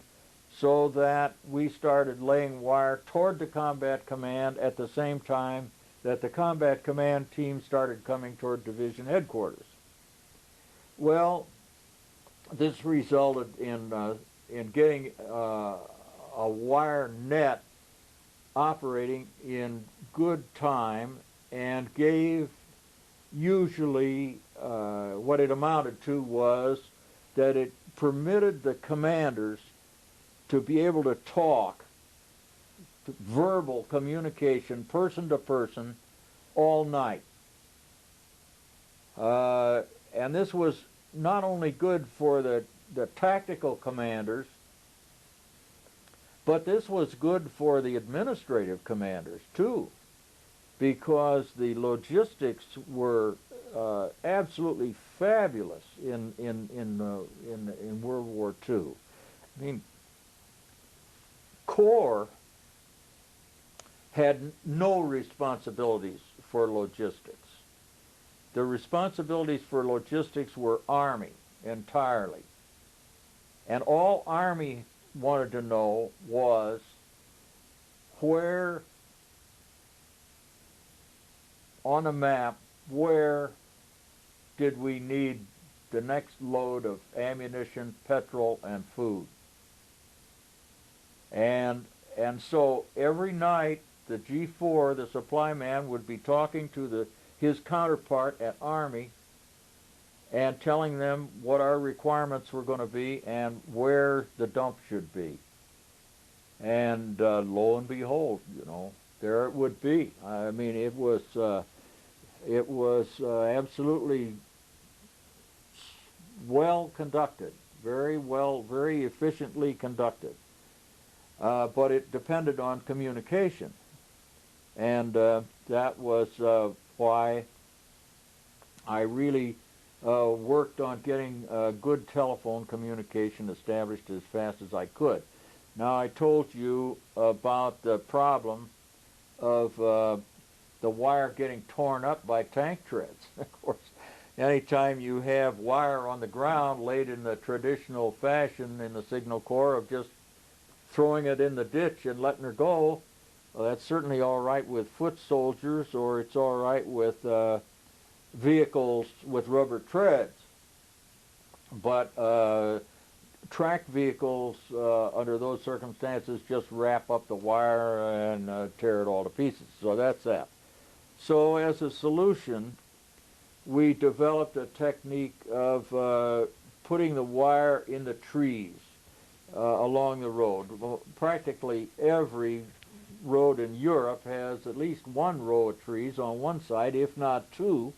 B: so that we started laying wire toward the combat command at the same time that the combat command team started coming toward division headquarters. Well, this resulted in getting a wire net operating in good time and gave usually what it amounted to was that it permitted the commanders to be able to talk, verbal communication, person to person, all night. And this was not only good for the tactical commanders, but this was good for the administrative commanders too, because the logistics were absolutely fabulous in World War II. I mean, Corps had no responsibilities for logistics. The responsibilities for logistics were Army entirely. And all Army wanted to know was where on a map, where did we need the next load of ammunition, petrol, and food. And so every night the G4, the supply man, would be talking to his counterpart at Army and telling them what our requirements were going to be and where the dump should be. And lo and behold, there it would be. I mean, it was absolutely well conducted, very efficiently conducted. But it depended on communication. And that was why I really worked on getting good telephone communication established as fast as I could. Now, I told you about the problem of the wire getting torn up by tank treads. Of course, anytime you have wire on the ground laid in the traditional fashion in the Signal Corps of just throwing it in the ditch and letting her go, well, that's certainly all right with foot soldiers, or it's all right with vehicles with rubber treads. But track vehicles under those circumstances just wrap up the wire and tear it all to pieces. So that's that. So as a solution, we developed a technique of putting the wire in the trees along the road. Well, practically every road in Europe has at least one row of trees on one side, if not two,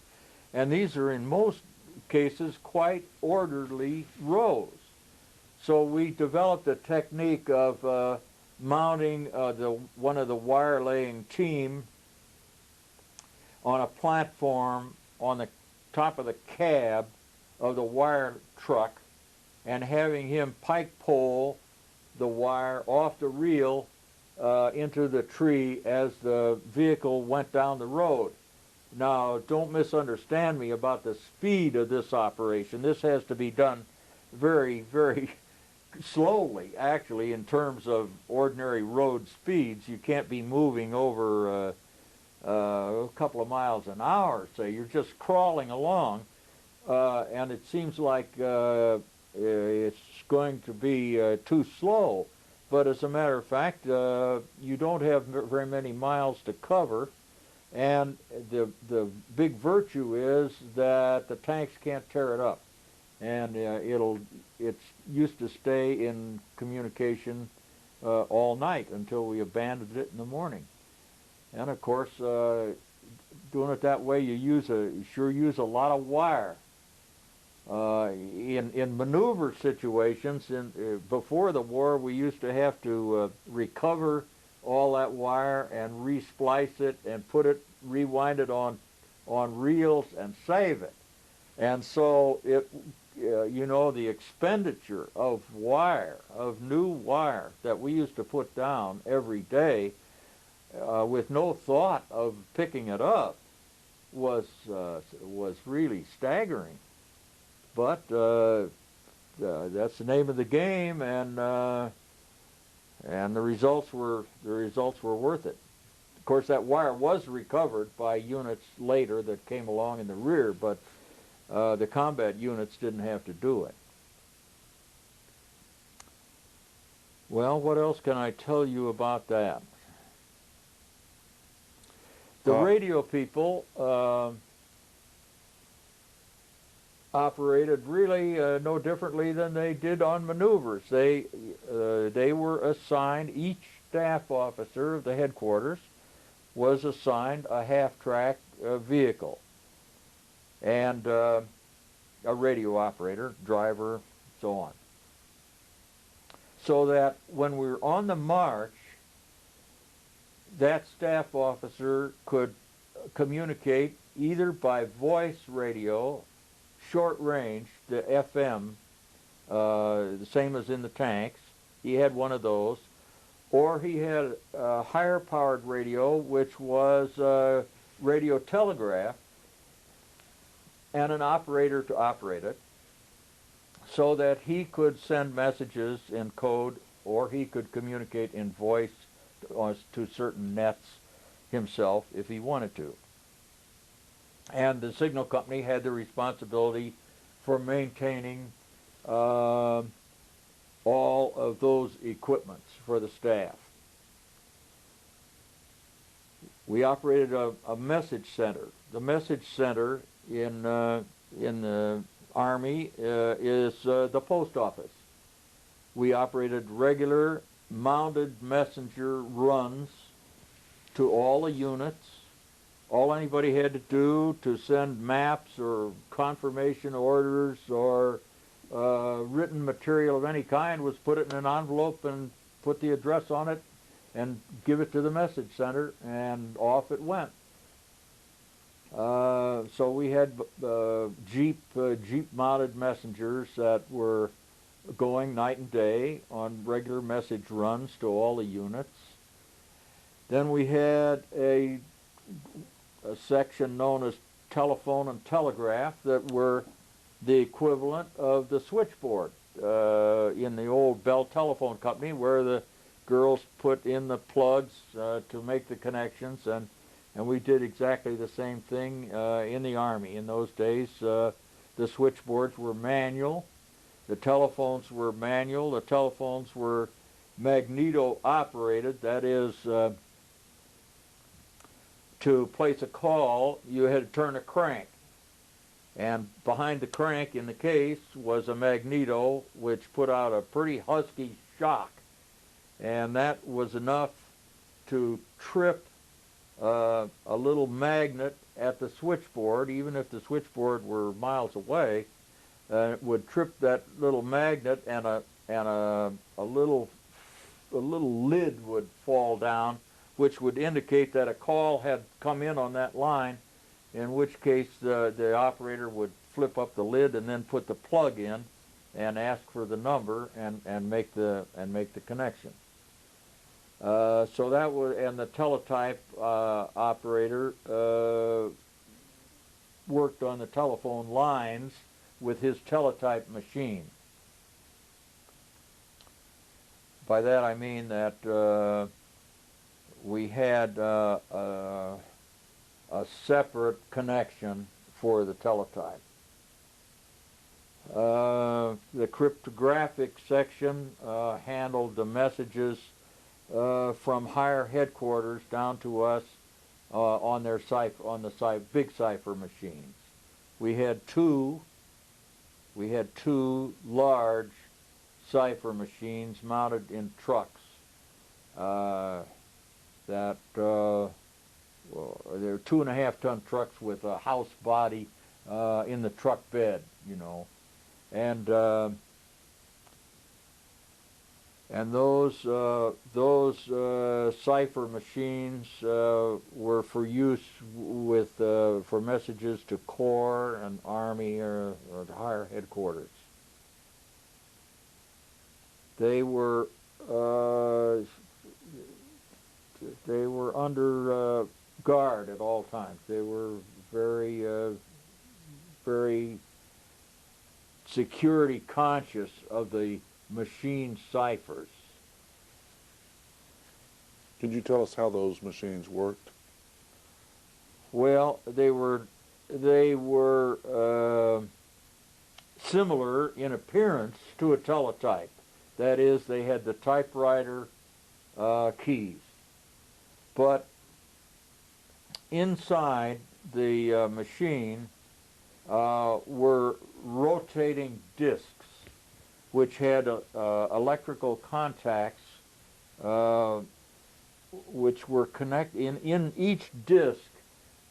B: and these are in most cases quite orderly rows. So we developed a technique of mounting one of the wire laying team on a platform on the top of the cab of the wire truck and having him pike pole the wire off the reel into the tree as the vehicle went down the road. Now, don't misunderstand me about the speed of this operation. This has to be done very, very slowly, actually, in terms of ordinary road speeds. You can't be moving over a couple of miles an hour, say. You're just crawling along, and it seems like it's going to be too slow. But as a matter of fact, you don't have very many miles to cover, and the big virtue is that the tanks can't tear it up, and it's used to stay in communication all night until we abandoned it in the morning. And of course, doing it that way, you sure use a lot of wire. In maneuver situations, before the war, we used to have to recover all that wire and resplice it and rewind it on reels and save it. And so the expenditure of wire, of new wire that we used to put down every day with no thought of picking it up was really staggering. But that's the name of the game, and the results were worth it. Of course, that wire was recovered by units later that came along in the rear, but the combat units didn't have to do it. Well, what else can I tell you about that? The radio people operated really no differently than they did on maneuvers. They were assigned, each staff officer of the headquarters was assigned a half-track vehicle and a radio operator, driver, so on. So that when we were on the march, that staff officer could communicate either by voice radio, short range, the FM, the same as in the tanks. He had one of those. Or he had a higher powered radio, which was radio telegraph, and an operator to operate it, so that he could send messages in code, or he could communicate in voice to certain nets himself if he wanted to. And the signal company had the responsibility for maintaining all of those equipments for the staff. We operated a message center. The message center in the Army is the post office. We operated regular mounted messenger runs to all the units. All anybody had to do to send maps or confirmation orders or written material of any kind was put it in an envelope and put the address on it and give it to the message center, and off it went. So we had Jeep-mounted messengers that were going night and day on regular message runs to all the units. Then we had a section known as telephone and telegraph that were the equivalent of the switchboard in the old Bell Telephone Company, where the girls put in the plugs to make the connections, and we did exactly the same thing in the Army. In those days, the switchboards were manual, The telephones were manual. The telephones were magneto-operated. That is, to place a call, you had to turn a crank. And behind the crank in the case was a magneto which put out a pretty husky shock. And that was enough to trip a little magnet at the switchboard, even if the switchboard were miles away. It would trip that little magnet, and a little lid would fall down, which would indicate that a call had come in on that line. In which case, the operator would flip up the lid and then put the plug in, and ask for the number and make the connection. So that was, and the teletype operator worked on the telephone lines with his teletype machine. By that I mean that we had a separate connection for the teletype. The cryptographic section handled the messages from higher headquarters down to us on the big cipher machines. We had two large cipher machines mounted in trucks. They're 2.5-ton trucks with a house body in the truck bed, you know, and those cipher machines were for use with for messages to Corps and Army or the higher headquarters. They were under guard at all times. They were very security conscious of the machine ciphers.
A: Could you tell us how those machines worked?
B: Well, they were similar in appearance to a teletype. That is, they had the typewriter keys. But inside the machine were rotating discs which had electrical contacts which were connected. In each disc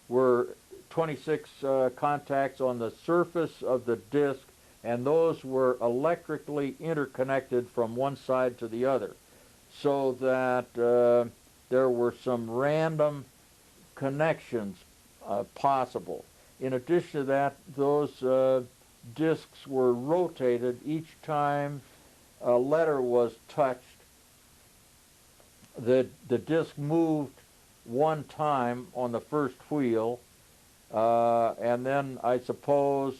B: were 26 contacts on the surface of the disc, and those were electrically interconnected from one side to the other, so that there were some random connections possible. In addition to that, those discs were rotated each time a letter was touched. The disc moved one time on the first wheel, and then I suppose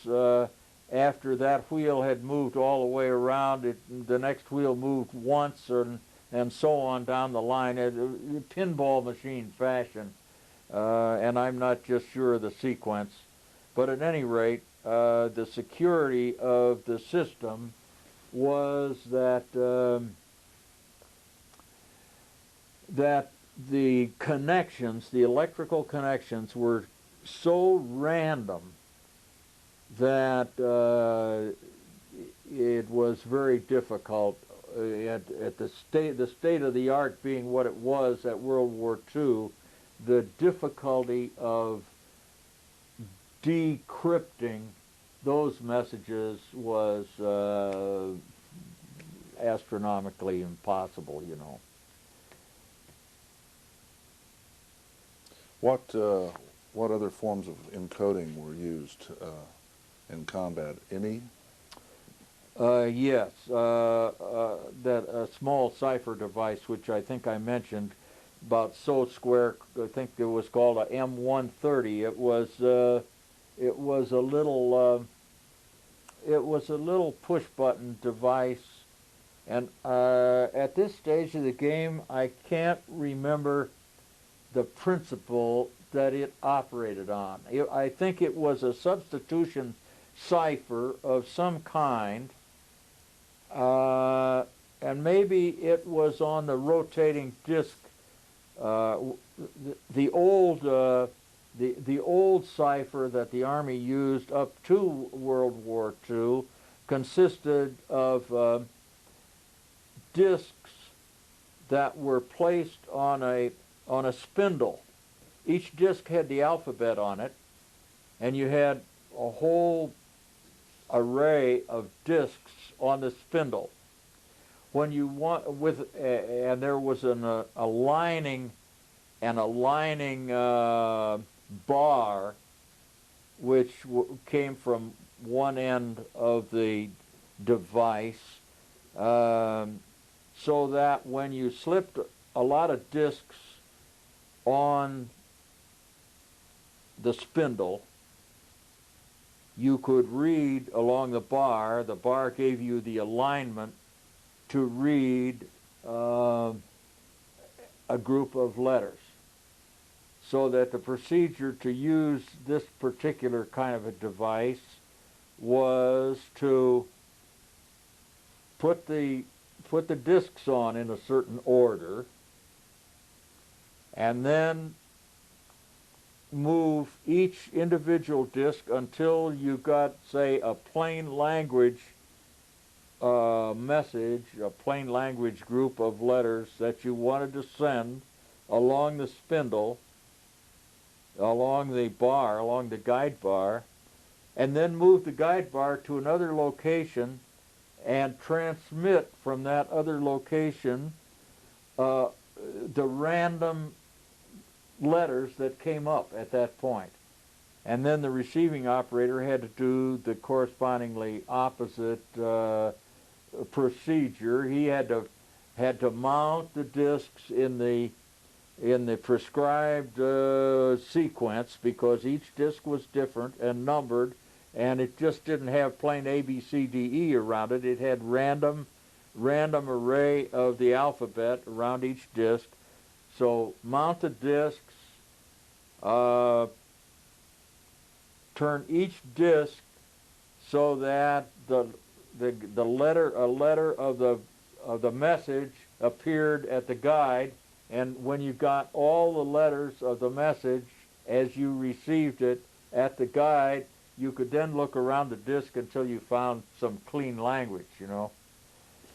B: after that wheel had moved all the way around, the next wheel moved once, and so on down the line, pinball machine fashion. And I'm not just sure of the sequence, but at any rate, the security of the system was that that the connections, the electrical connections, were so random that it was very difficult at the state of the art being what it was at World War II. The difficulty of decrypting those messages was astronomically impossible, you know.
A: What other forms of encoding were used in combat? Any?
B: Yes, that a small cipher device, which I think I mentioned, about so square. I think it was called a M130. It was a little push button device, and at this stage of the game, I can't remember the principle that it operated on. I think it was a substitution cipher of some kind, and maybe it was on the rotating disc. The old cipher that the Army used up to World War II consisted of discs that were placed on a spindle. Each disc had the alphabet on it, and you had a whole array of discs on the spindle. When you want and there was a lining bar which came from one end of the device, so that when you slipped a lot of discs on the spindle, you could read along the bar. The bar gave you the alignment to read a group of letters. So that the procedure to use this particular kind of a device was to put the discs on in a certain order, and then move each individual disc until you got, say, a plain language message, a plain language group of letters that you wanted to send along the spindle, along the bar, along the guide bar, and then move the guide bar to another location and transmit from that other location the random letters that came up at that point. And then the receiving operator had to do the correspondingly opposite procedure. He had to mount the discs in the prescribed sequence, because each disc was different and numbered, and it just didn't have plain A, B, C, D, E around it. It had random array of the alphabet around each disc. So mount the discs, turn each disc so that a letter of the message appeared at the guide, and when you got all the letters of the message as you received it at the guide, you could then look around the disc until you found some clean language,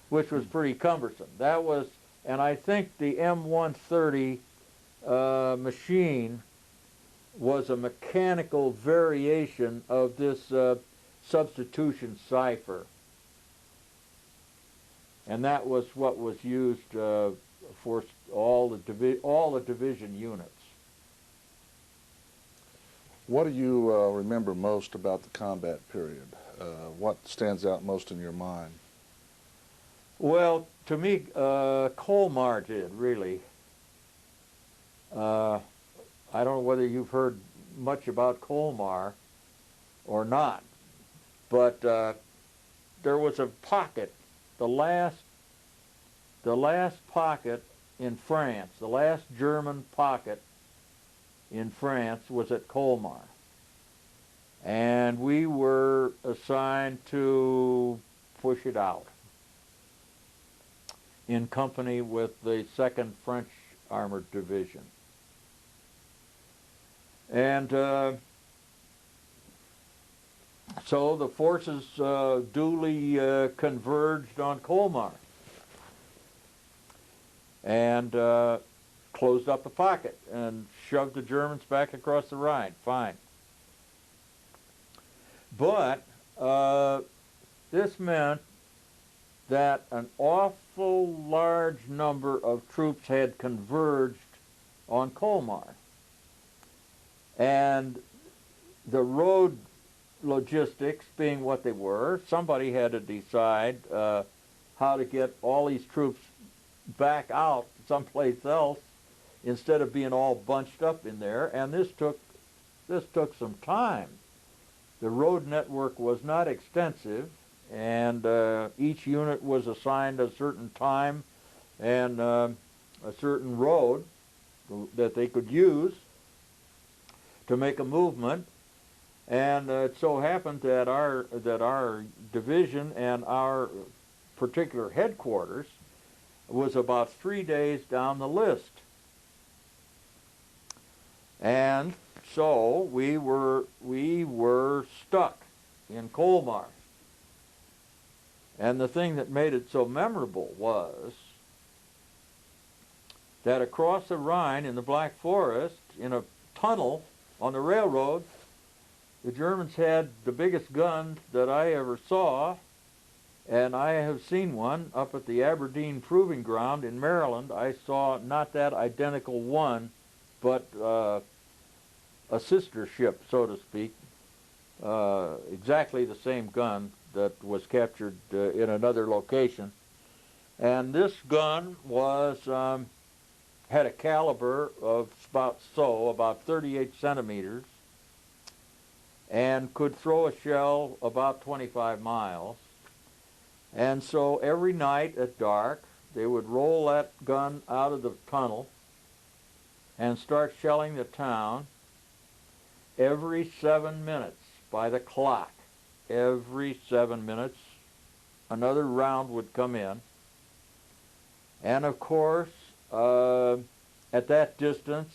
B: which was pretty cumbersome. That was, and I think the M130 machine was a mechanical variation of this substitution cipher. And that was what was used for all the division units.
A: What do you remember most about the combat period? What stands out most in your mind?
B: Well, to me, Colmar did, really. I don't know whether you've heard much about Colmar or not, but there was a pocket, the last pocket in France, the last German pocket in France was at Colmar. And we were assigned to push it out in company with the 2nd French Armored Division. And so the forces duly converged on Colmar and closed up the pocket and shoved the Germans back across the Rhine. Fine. But this meant that an awful large number of troops had converged on Colmar. And the road logistics being what they were, somebody had to decide how to get all these troops back out someplace else instead of being all bunched up in there, and this took some time. The road network was not extensive, and each unit was assigned a certain time and a certain road that they could use to make a movement. And it so happened that our division and our particular headquarters was about 3 days down the list. And so we were stuck in Colmar. And the thing that made it so memorable was that across the Rhine in the Black Forest, in a tunnel on the railroad, the Germans had the biggest gun that I ever saw, and I have seen one up at the Aberdeen Proving Ground in Maryland. I saw not that identical one, but a sister ship, so to speak, exactly the same gun that was captured in another location. And this gun was had a caliber of about 38 centimeters, and could throw a shell about 25 miles. And so every night at dark, they would roll that gun out of the tunnel and start shelling the town every 7 minutes by the clock. Every 7 minutes, another round would come in. And of course, at that distance,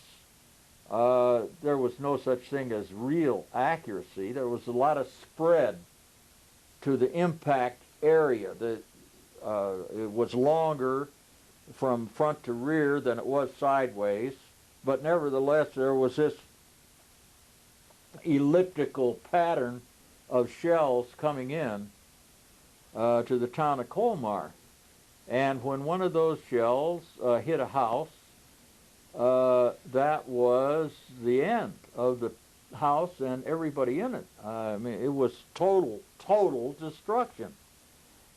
B: there was no such thing as real accuracy. There was a lot of spread to the impact area. It was longer from front to rear than it was sideways, but nevertheless there was this elliptical pattern of shells coming in to the town of Colmar. And when one of those shells hit a house, that was the end of the house and everybody in it. I mean, it was total destruction.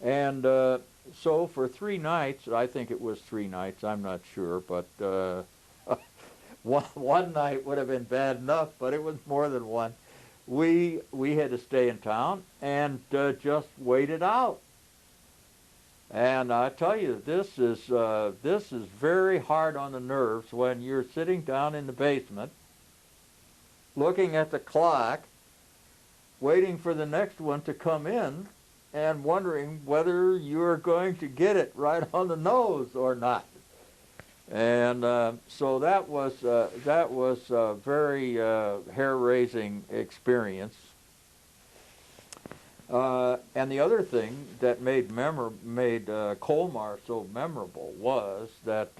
B: And so for 3 nights, I think it was 3 nights, I'm not sure, but one night would have been bad enough, but it was more than one. We had to stay in town and just wait it out. And I tell you, this is very hard on the nerves when you're sitting down in the basement, looking at the clock, waiting for the next one to come in, and wondering whether you're going to get it right on the nose or not. And so that was a very hair-raising experience. And the other thing that made Colmar so memorable was that,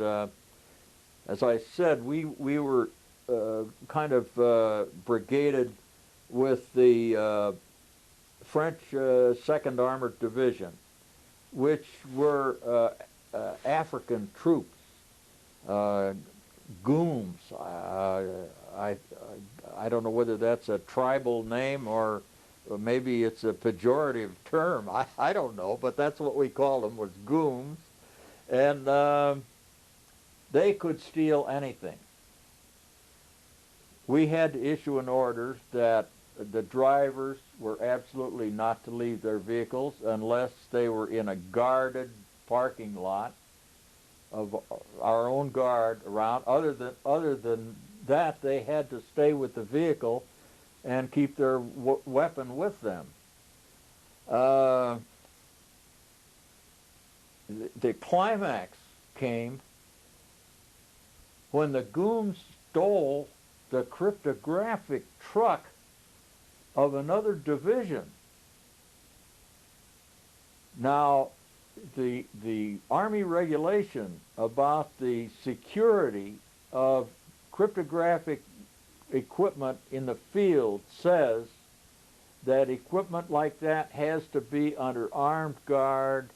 B: as I said, we were kind of brigaded with the French 2nd Armored Division, which were African troops, Gooms. I don't know whether that's a tribal name or maybe it's a pejorative term. I don't know, but that's what we called them, was Gooms. And they could steal anything. We had to issue an order that the drivers were absolutely not to leave their vehicles unless they were in a guarded parking lot of our own guard around. Other than that, they had to stay with the vehicle and keep their weapon with them. The climax came when the goons stole the cryptographic truck of another division. Now, the Army regulation about the security of cryptographic equipment in the field says that equipment like that has to be under armed guard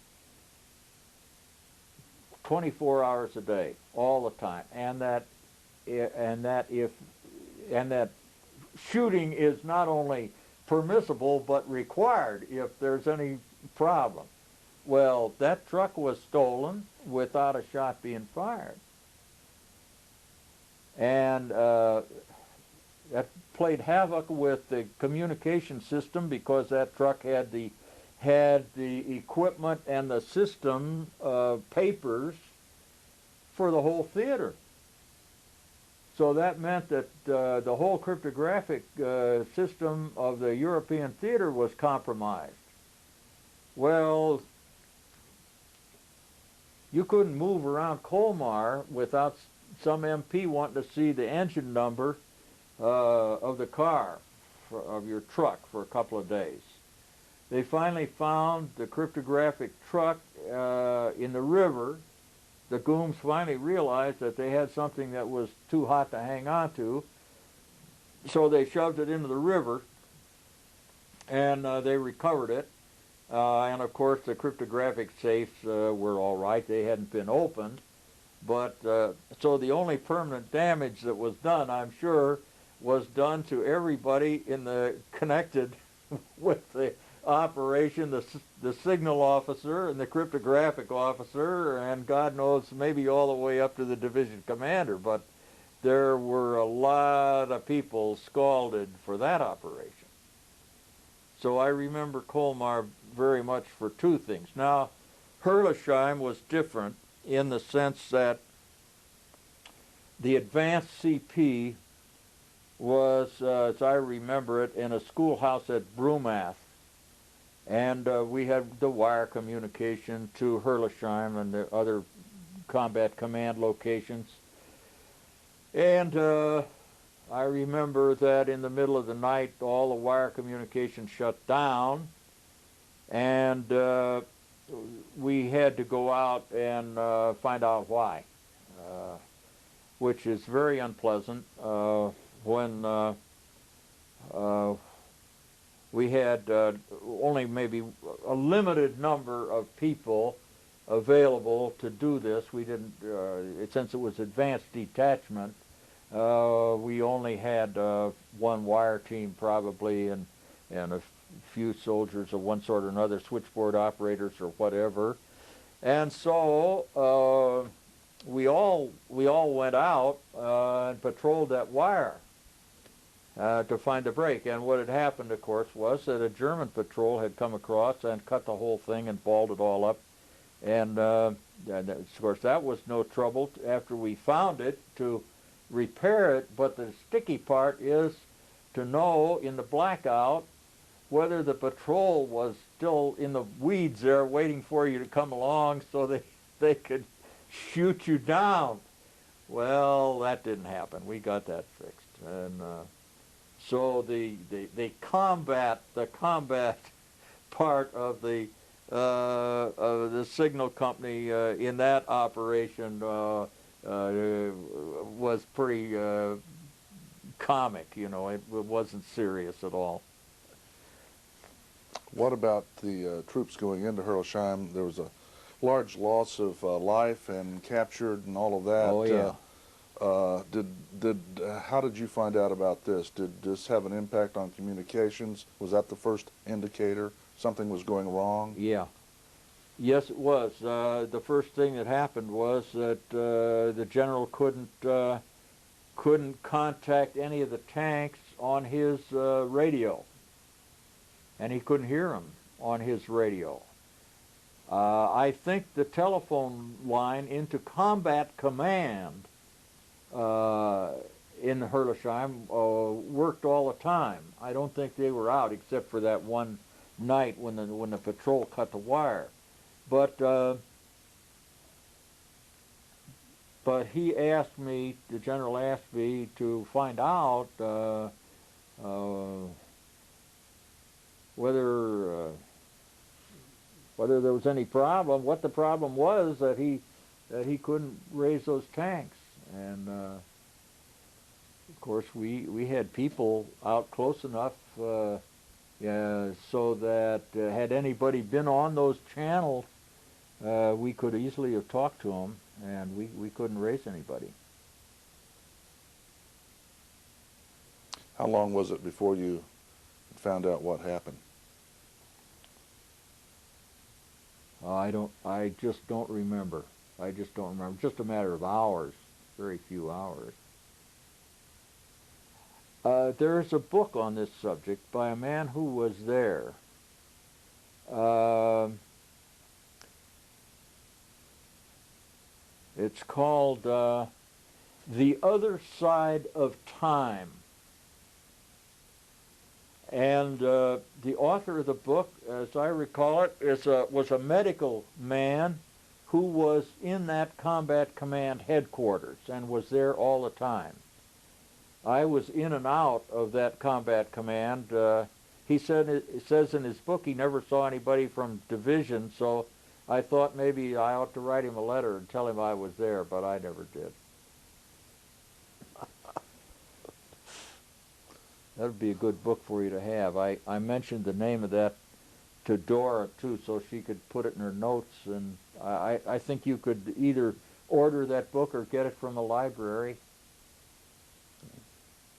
B: 24 hours a day, all the time, and that shooting is not only permissible but required if there's any problem. Well, that truck was stolen without a shot being fired, and that played havoc with the communication system because that truck had the equipment and the system papers for the whole theater. So that meant that the whole cryptographic system of the European theater was compromised. Well, you couldn't move around Colmar without some MP wanting to see the engine number of the car, of your truck, for a couple of days. They finally found the cryptographic truck in the river. The Gooms finally realized that they had something that was too hot to hang on to, so they shoved it into the river, and they recovered it. And of course, the cryptographic safes were all right. They hadn't been opened. But so the only permanent damage that was done, I'm sure, was done to everybody in the connected with the operation, the signal officer and the cryptographic officer, and God knows, maybe all the way up to the division commander. But there were a lot of people scalded for that operation. So I remember Colmar very much for two things. Now, Herlesheim was different in the sense that the advanced CP was, as I remember it, in a schoolhouse at Brumath. And we had the wire communication to Herlesheim and the other combat command locations. And I remember that in the middle of the night, all the wire communication shut down, and we had to go out and find out why, which is very unpleasant when we had only maybe a limited number of people available to do this. We didn't, since it was advanced detachment, we only had one wire team probably, and a few soldiers of one sort or another, switchboard operators or whatever. And so we all went out and patrolled that wire to find the break. And what had happened, of course, was that a German patrol had come across and cut the whole thing and balled it all up. And of course, that was no trouble after we found it to repair it. But the sticky part is to know in the blackout whether the patrol was still in the weeds there waiting for you to come along so they could shoot you down. Well, that didn't happen. We got that fixed. And so the combat part of the signal company in that operation was pretty comic. You know, it wasn't serious at all.
A: What about the troops going into Herlesheim? There was a large loss of life and captured and all of that.
B: Oh, yeah.
A: How did you find out about this? Did this have an impact on communications? Was that the first indicator something was going wrong?
B: Yeah. Yes, it was. The first thing that happened was that the general couldn't contact any of the tanks on his radio, and he couldn't hear them on his radio. I think the telephone line into combat command in Herlesheim worked all the time. I don't think they were out except for that one night when the patrol cut the wire. But he asked me, the general asked me to find out whether there was any problem, what the problem was that he couldn't raise those tanks. And of course we had people out close enough so that had anybody been on those channels, we could easily have talked to them, and we couldn't raise anybody.
A: How long was it before you found out what happened?
B: I just don't remember. Just a matter of hours, very few hours. There's a book on this subject by a man who was there. It's called The Other Side of Time. And the author of the book, as I recall it, was a medical man who was in that combat command headquarters and was there all the time. I was in and out of that combat command. He said, it says in his book he never saw anybody from division, so I thought maybe I ought to write him a letter and tell him I was there, but I never did. That would be a good book for you to have. I mentioned the name of that to Dora, too, so she could put it in her notes, and I think you could either order that book or get it from the library.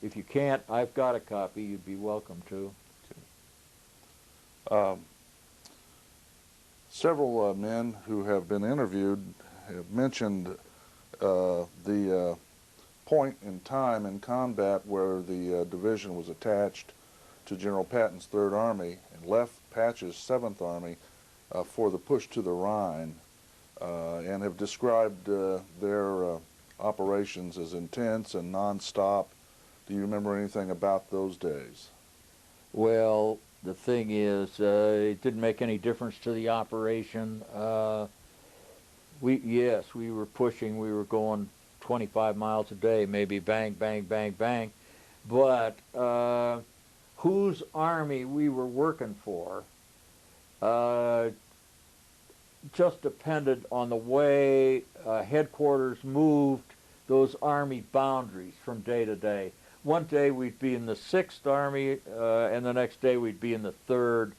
B: If you can't, I've got a copy. You'd be welcome to.
A: Several men who have been interviewed have mentioned the point in time in combat where the division was attached to General Patton's Third Army and left Patch's Seventh Army for the push to the Rhine, and have described their operations as intense and non-stop. Do you remember anything about those days?
B: Well, the thing is, it didn't make any difference to the operation. Yes, we were pushing. We were going 25 miles a day, maybe bang, bang, bang, bang. But whose army we were working for just depended on the way headquarters moved those army boundaries from day to day. One day we'd be in the 6th Army, and the next day we'd be in the 3rd.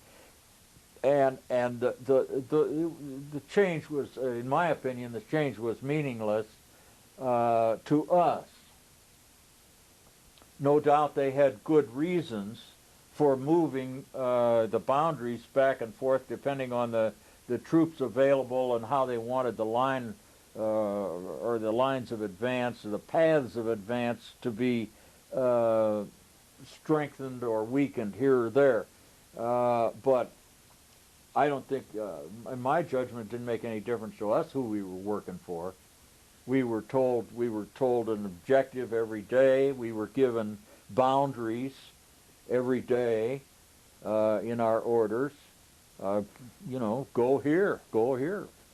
B: And the change was, in my opinion, the change was meaningless to us. No doubt they had good reasons for moving the boundaries back and forth depending on the troops available and how they wanted the line or the lines of advance or the paths of advance to be strengthened or weakened here or there. But I don't think, in my judgment, it didn't make any difference to us who we were working for. We were told an objective every day. We were given boundaries every day in our orders. You know, go here,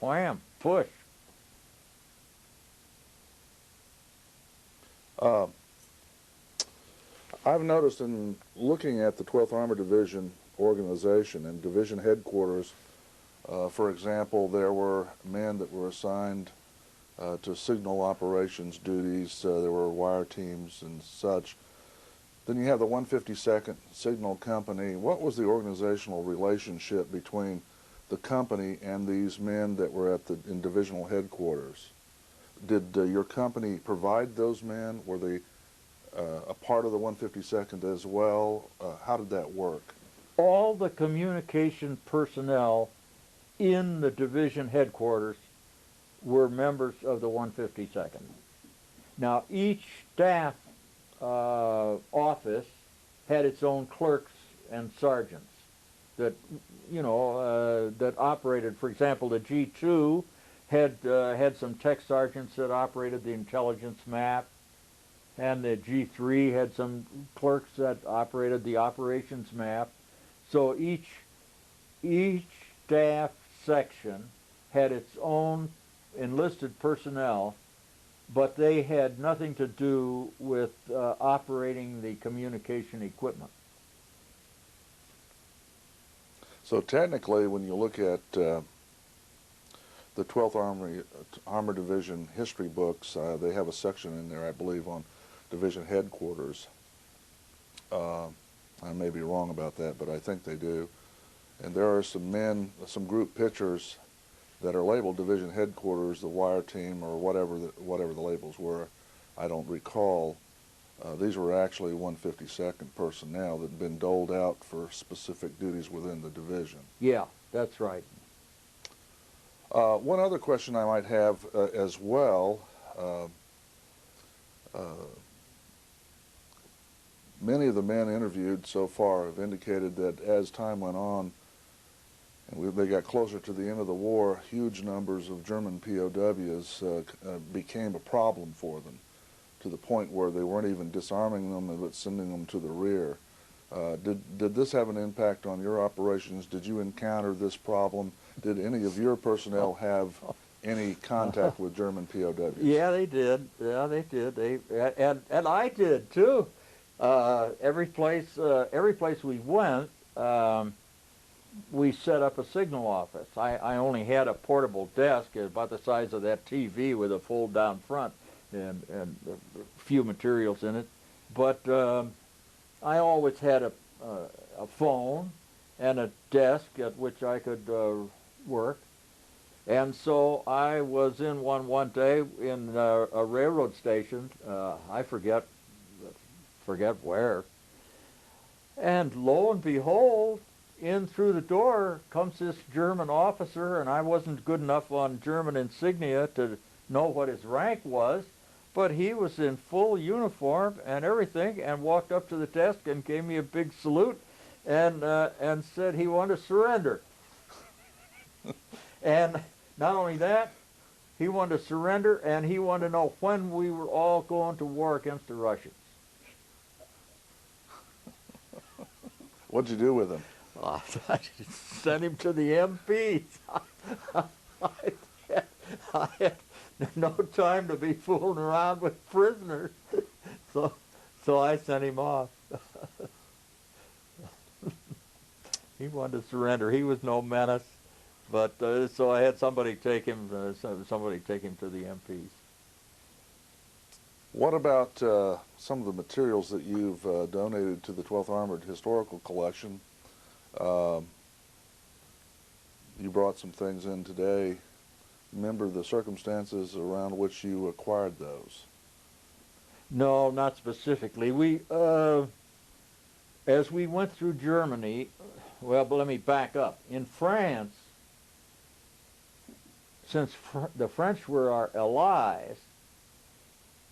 B: wham, push.
A: I've noticed in looking at the 12th Armored Division organization and division headquarters, for example, there were men that were assigned to signal operations duties. There were wire teams and such. Then you have the 152nd Signal Company. What was the organizational relationship between the company and these men that were in divisional headquarters? Did your company provide those men? Were they a part of the 152nd as well? How did that work?
B: All the communication personnel in the division headquarters were members of the 152nd. Now, each staff office had its own clerks and sergeants that, you know, that operated. For example, the G2 had some tech sergeants that operated the intelligence map, and the G3 had some clerks that operated the operations map. So each staff section had its own enlisted personnel, but they had nothing to do with operating the communication equipment.
A: So technically, when you look at the 12th Armored Division history books, they have a section in there, I believe, on division headquarters. I may be wrong about that, but I think they do. And there are some men, some group pictures that are labeled division headquarters, the wire team, or whatever the labels were. I don't recall. These were actually 152nd personnel that had been doled out for specific duties within the division.
B: Yeah, that's right.
A: One other question I might have as well, many of the men interviewed so far have indicated that as time went on and they got closer to the end of the war, huge numbers of German POWs became a problem for them, to the point where they weren't even disarming them but sending them to the rear. Did this have an impact on your operations? Did you encounter this problem? Did any of your personnel have any contact with German POWs.
B: Yeah, they did. Yeah, they did. And I did too. Every place we went, we set up a signal office. I only had a portable desk about the size of that TV with a fold-down front and a few materials in it. But I always had a phone and a desk at which I could work. And so I was in one day in a railroad station. I forget where. And lo and behold, in through the door comes this German officer, and I wasn't good enough on German insignia to know what his rank was, but he was in full uniform and everything, and walked up to the desk and gave me a big salute, and said he wanted to surrender. And not only that, he wanted to surrender, and he wanted to know when we were all going to war against the Russians.
A: What'd you do with him?
B: I sent him to the MPs. I had no time to be fooling around with prisoners, so I sent him off. He wanted to surrender. He was no menace, but so I had somebody take him. Somebody take him to the MPs.
A: What about some of the materials that you've donated to the 12th Armored Historical Collection? You brought some things in today. Remember the circumstances around which you acquired those?
B: No, not specifically. We, as we went through Germany, well, but let me back up. In France, since the French were our allies,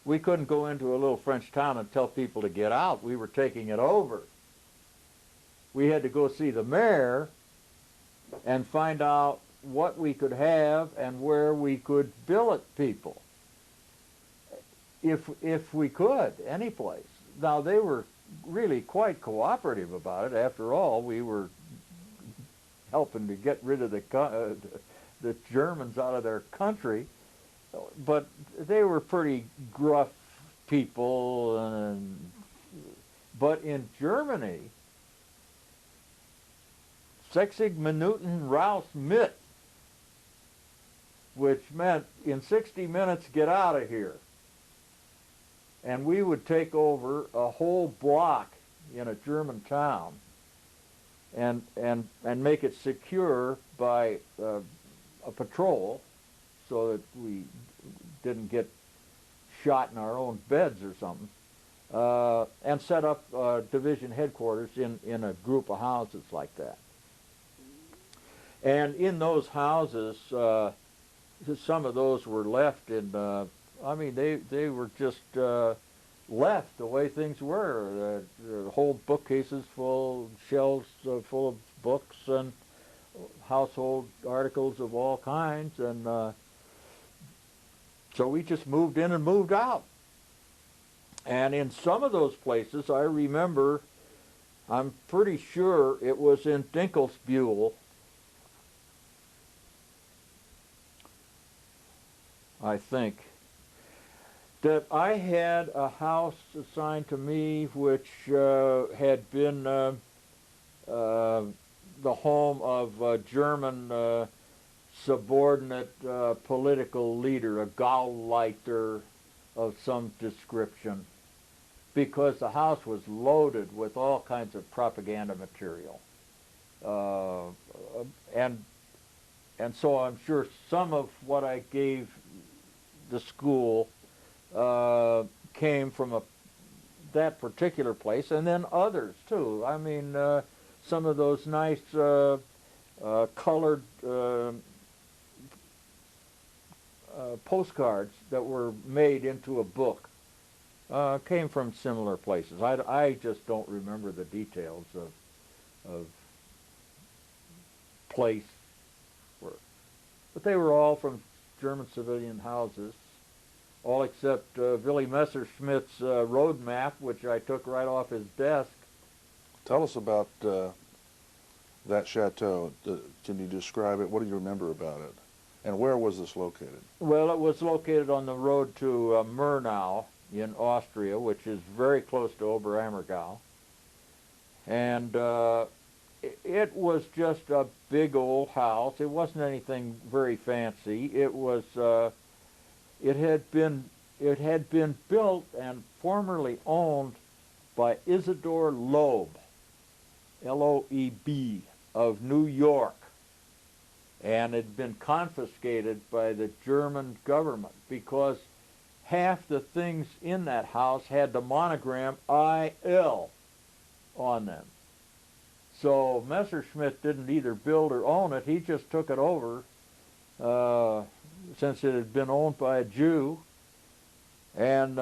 B: we couldn't go into a little French town and tell people to get out. We were taking it over. We had to go see the mayor and find out what we could have and where we could billet people, if we could, any place. Now, they were really quite cooperative about it. After all, we were helping to get rid of the Germans out of their country, but they were pretty gruff people. But in Germany, 60 Minuten raus mit, which meant in 60 minutes get out of here. And we would take over a whole block in a German town and make it secure by a patrol so that we didn't get shot in our own beds or something, and set up division headquarters in a group of houses like that. And in those houses, some of those were left in, I mean, they were just left the way things were. Whole bookcases full, shelves full of books and household articles of all kinds. And so we just moved in and moved out. And in some of those places, I remember, I'm pretty sure it was in Dinkelsbühl, I think, that I had a house assigned to me which had been the home of a German subordinate political leader, a Gauleiter of some description, because the house was loaded with all kinds of propaganda material. And so I'm sure some of what I gave the school came from that particular place, and then others too. I mean, some of those nice colored postcards that were made into a book came from similar places. I just don't remember the details of place, but they were all from German civilian houses, all except Willy Messerschmitt's road map, which I took right off his desk.
A: Tell us about that chateau. Can you describe it? What do you remember about it? And where was this located?
B: Well, it was located on the road to Murnau in Austria, which is very close to Oberammergau. And it was just a big old house. It wasn't anything very fancy. It was it had been built and formerly owned by Isidore Loeb, Loeb, of New York, and had been confiscated by the German government because half the things in that house had the monogram IL on them. So Messerschmitt didn't either build or own it. He just took it over since it had been owned by a Jew. And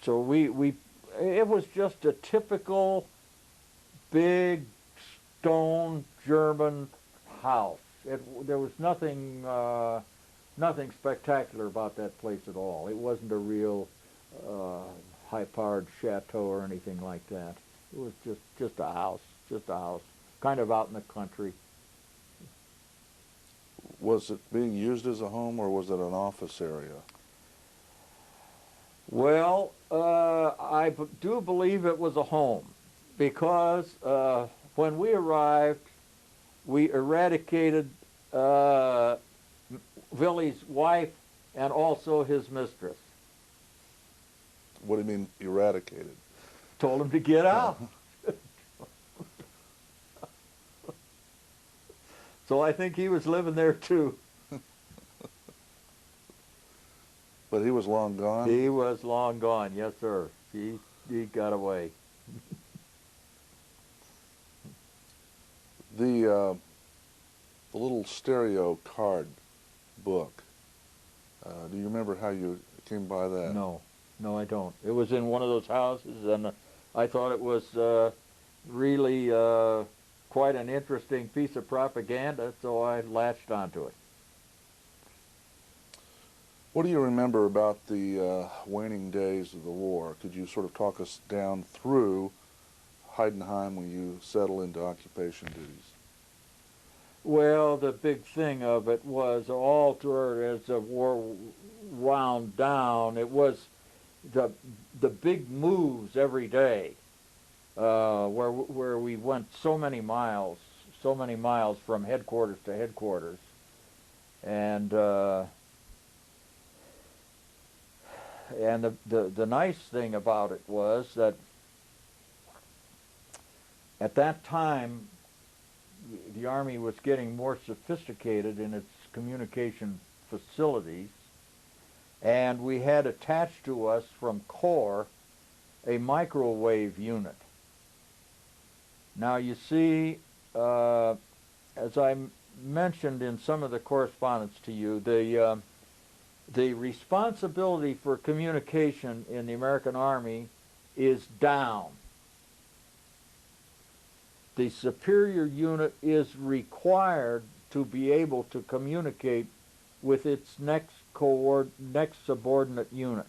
B: so it was just a typical big stone German house. There was nothing spectacular about that place at all. It wasn't a real high-powered chateau or anything like that. It was just a house, kind of out in the country.
A: Was it being used as a home, or was it an office area?
B: Well, I do believe it was a home because when we arrived, we eradicated Willie's wife and also his mistress.
A: What do you mean eradicated?
B: Told him to get out. So I think he was living there too.
A: But he was long gone?
B: He was long gone, yes sir. He got away.
A: The little stereo card book, do you remember how you came by that?
B: No, I don't. It was in one of those houses, and I thought it was really quite an interesting piece of propaganda, so I latched onto it.
A: What do you remember about the waning days of the war? Could you sort of talk us down through Heidenheim when you settle into occupation duties?
B: Well, the big thing of it was all as the war wound down, it was the big moves every day, where we went so many miles from headquarters to headquarters, and the nice thing about it was that at that time the Army was getting more sophisticated in its communication facilities, and we had attached to us from Corps a microwave unit. Now you see, as I mentioned in some of the correspondence to you, the responsibility for communication in the American Army is down. The superior unit is required to be able to communicate with its next subordinate unit,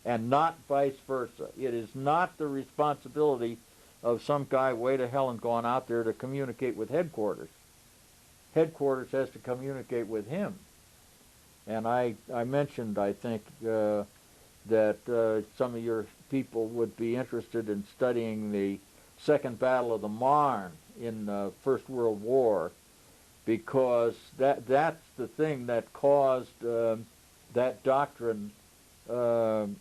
B: and not vice versa. It is not the responsibility of some guy way to hell and gone out there to communicate with headquarters. Headquarters has to communicate with him. And I mentioned, I think, that some of your people would be interested in studying the Second Battle of the Marne in the First World War, because that's the thing that caused that doctrine to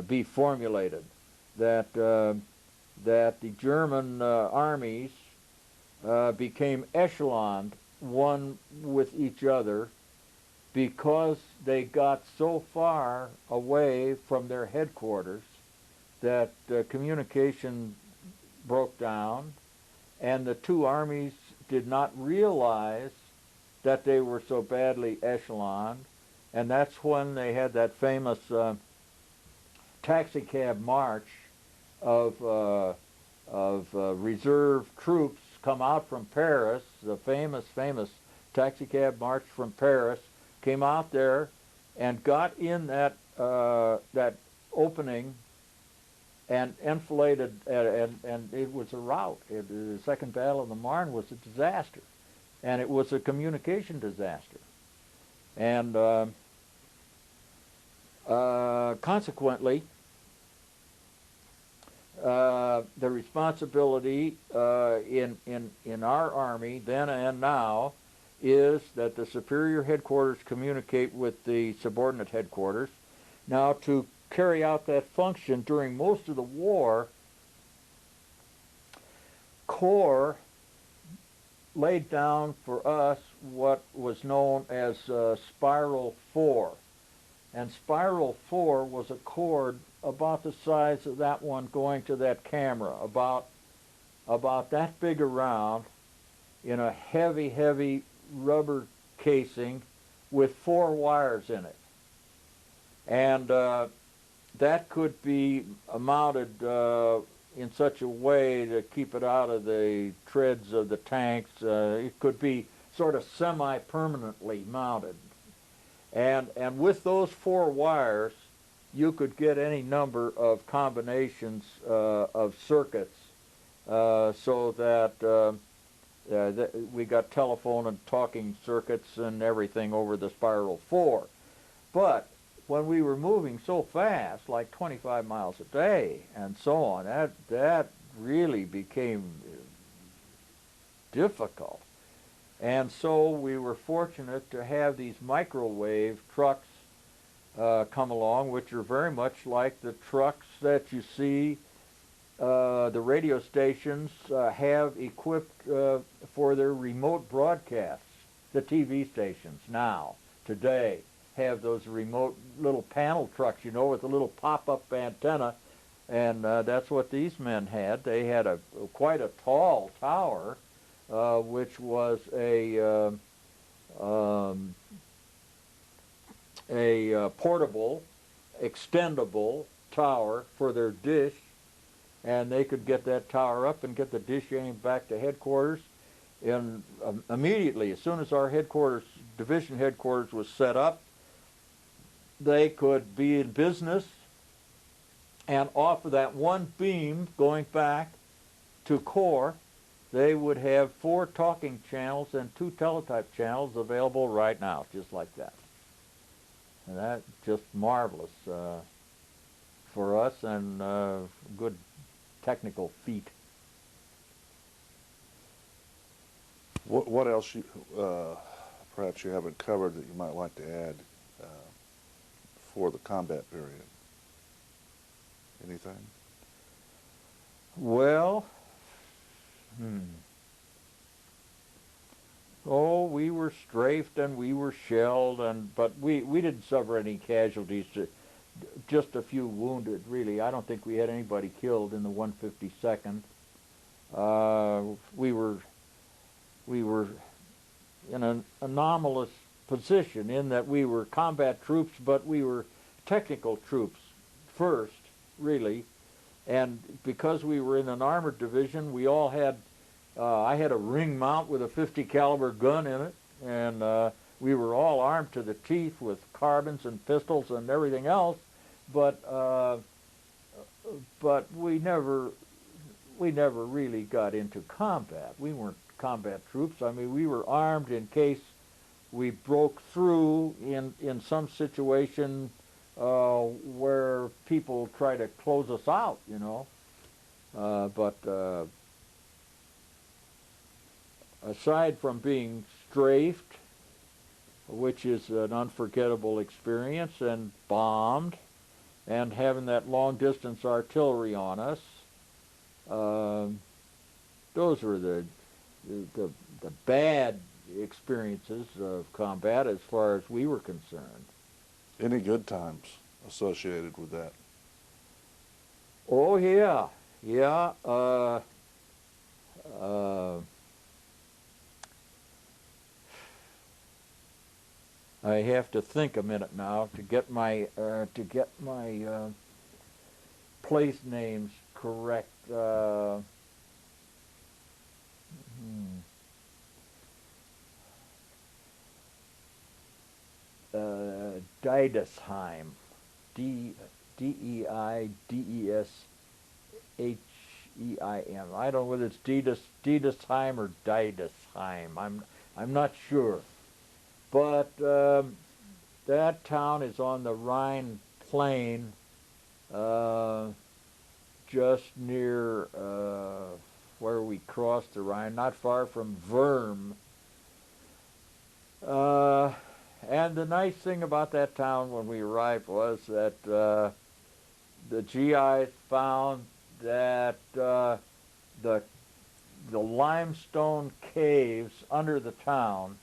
B: be formulated, that the German armies became echeloned one with each other because they got so far away from their headquarters that communication broke down, and the two armies did not realize that they were so badly echeloned, and that's when they had that famous taxicab march of reserve troops come out from Paris. The famous taxicab march from Paris came out there and got in that opening and enfiladed, and it was a rout. The Second Battle of the Marne was a disaster, and it was a communication disaster. And consequently, the responsibility in our Army then and now is that the superior headquarters communicate with the subordinate headquarters. Now, to carry out that function during most of the war, Corps laid down for us what was known as Spiral 4. And Spiral 4 was a cord about the size of that one going to that camera, about that big around, in a heavy, heavy rubber casing with 4 wires in it. And that could be mounted in such a way to keep it out of the treads of the tanks. It could be sort of semi-permanently mounted. And with those 4 wires, you could get any number of combinations of circuits so that we got telephone and talking circuits and everything over the Spiral 4. But when we were moving so fast, like 25 miles a day and so on, that really became difficult. And so we were fortunate to have these microwave trucks come along, which are very much like the trucks that you see the radio stations have equipped for their remote broadcasts. The TV stations now, today, have those remote little panel trucks, you know, with a little pop-up antenna, and that's what these men had. They had quite a tall tower, which was a portable, extendable tower for their dish, and they could get that tower up and get the dish aimed back to headquarters. And immediately, as soon as our headquarters, division headquarters was set up, they could be in business, and off of that one beam going back to Corps, they would have 4 talking channels and 2 teletype channels available right now, just like that. And that's just marvelous for us, and good technical feat.
A: What else perhaps you haven't covered that you might like to add for the combat period? Anything?
B: Well, oh, we were strafed and we were shelled, but we didn't suffer any casualties. Just a few wounded, really. I don't think we had anybody killed in the 152nd. We were in an anomalous position in that we were combat troops, but we were technical troops first, really. And because we were in an armored division, we all had, I had a ring mount with a .50 caliber gun in it, and we were all armed to the teeth with carbines and pistols and everything else, but we never really got into combat. We weren't combat troops. I mean, we were armed in case we broke through in some situation where people try to close us out, you know. But aside from being strafed, which is an unforgettable experience, and bombed, and having that long-distance artillery on us, those were the bad experiences of combat as far as we were concerned.
A: Any good times associated with that?
B: Oh, yeah. Yeah. I have to think a minute now to get my place names correct. Deidesheim, Deidesheim, H-E-I-M. I don't know whether it's Diedesheim or Deidesheim. I'm not sure. But that town is on the Rhine plain, just near where we crossed the Rhine, not far from Worm. And the nice thing about that town when we arrived was that the GIs found that the limestone caves under the town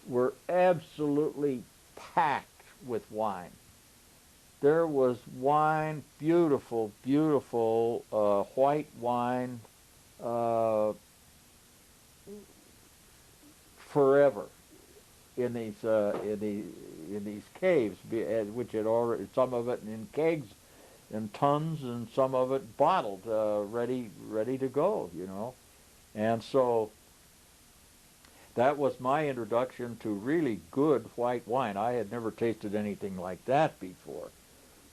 B: were absolutely packed with wine. There was wine, beautiful, beautiful white wine, forever in these caves, which had already, some of it in kegs and tons, and some of it bottled, ready to go, you know. And so that was my introduction to really good white wine. I had never tasted anything like that before,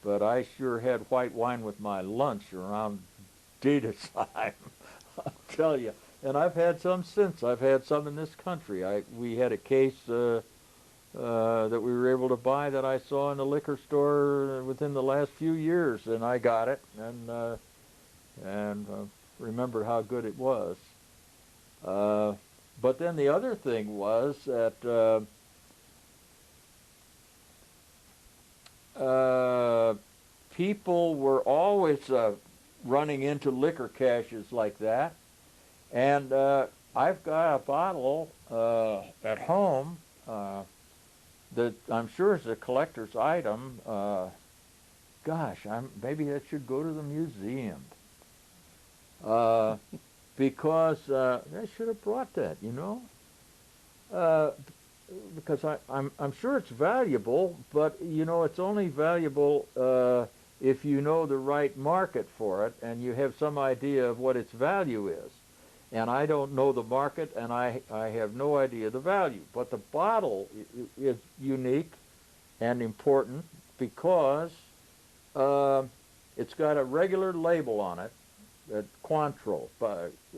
B: but I sure had white wine with my lunch around Diedesheim, I'll tell you. And I've had some since. I've had some in this country. We had a case that we were able to buy that I saw in the liquor store within the last few years, and I got it and remembered how good it was. But then the other thing was that people were always running into liquor caches like that, and I've got a bottle at home that I'm sure is a collector's item. Gosh, maybe that should go to the museum. Because I should have brought that, you know. Because I'm sure it's valuable, but you know it's only valuable if you know the right market for it and you have some idea of what its value is. And I don't know the market, and I have no idea the value. But the bottle is unique and important because it's got a regular label on it, Cointreau,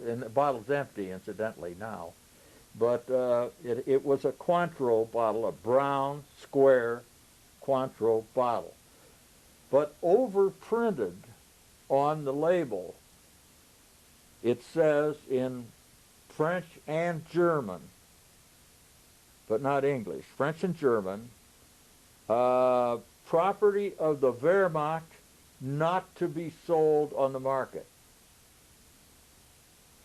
B: and the bottle's empty, incidentally, now. But it was a Cointreau bottle, a brown, square Cointreau bottle. But overprinted on the label, it says in French and German, but not English, French and German, property of the Wehrmacht, not to be sold on the market.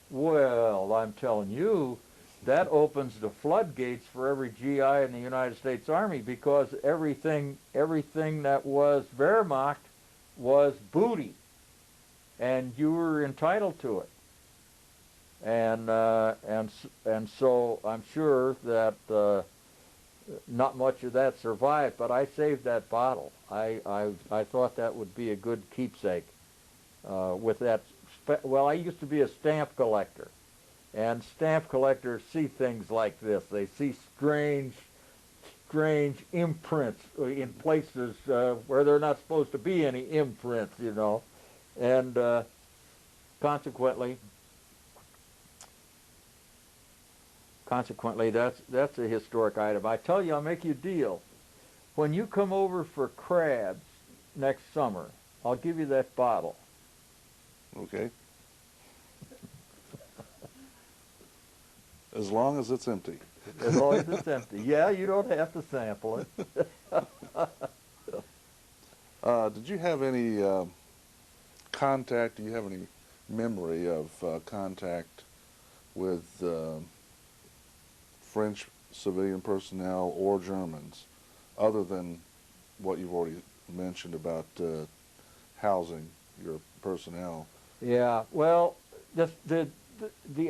B: Well, I'm telling you, that opens the floodgates for every GI in the United States Army, because everything that was Wehrmacht was booty, and you were entitled to it. And so I'm sure that not much of that survived, but I saved that bottle. I thought that would be a good keepsake with that. Well, I used to be a stamp collector, and stamp collectors see things like this. They see strange imprints in places where there are not supposed to be any imprints, you know, and consequently, that's a historic item. I tell you, I'll make you a deal. When you come over for crabs next summer, I'll give you that bottle.
A: Okay. As long as it's empty.
B: As long as it's empty. Yeah, you don't have to sample it.
A: Did you have any contact, do you have any memory of contact with French civilian personnel or Germans, other than what you've already mentioned about housing your personnel?
B: Yeah, well, the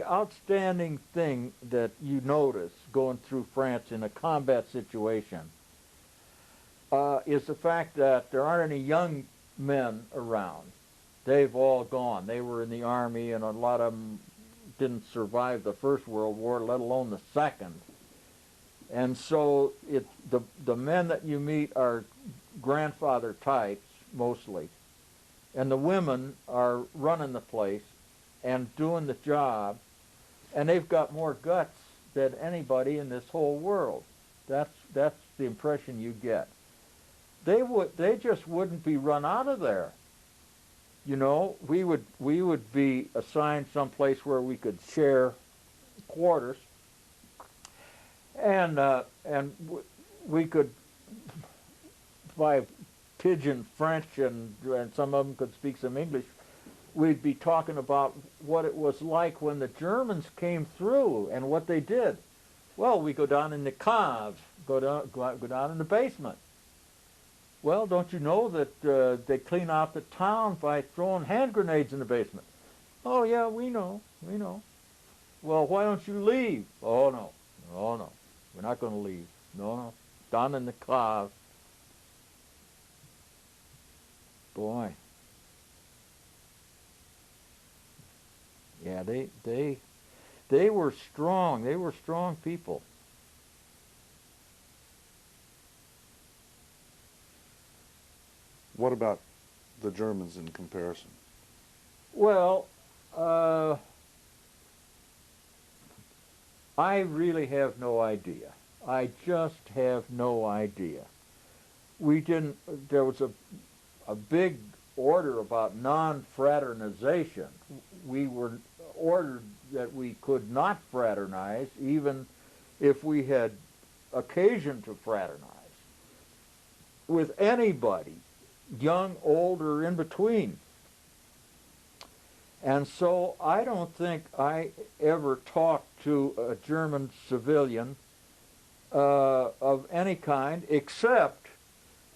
B: outstanding thing that you notice going through France in a combat situation is the fact that there aren't any young men around. They've all gone. They were in the Army, and a lot of them didn't survive the First World War, let alone the Second. And so the men that you meet are grandfather types, mostly. and the women are running the place and doing the job, and they've got more guts than anybody in this whole world. That's the impression you get. They just wouldn't be run out of there. You know, we would be assigned someplace where we could share quarters, and we could, by pidgin French, and some of them could speak some English. We'd be talking about what it was like when the Germans came through and what they did. Well, we go down in the cave, go down in the basement. Well, don't you know that they clean out the town by throwing hand grenades in the basement? Oh, yeah, we know. Well, why don't you leave? Oh, no, we're not going to leave. No, down in the cave. Boy. Yeah, they were strong. They were strong people.
A: What about the Germans in comparison?
B: Well, I really have no idea. I just have no idea. There was a big order about non-fraternization. We were ordered that we could not fraternize even if we had occasion to fraternize with anybody, young, old, or in between. And so I don't think I ever talked to a German civilian of any kind except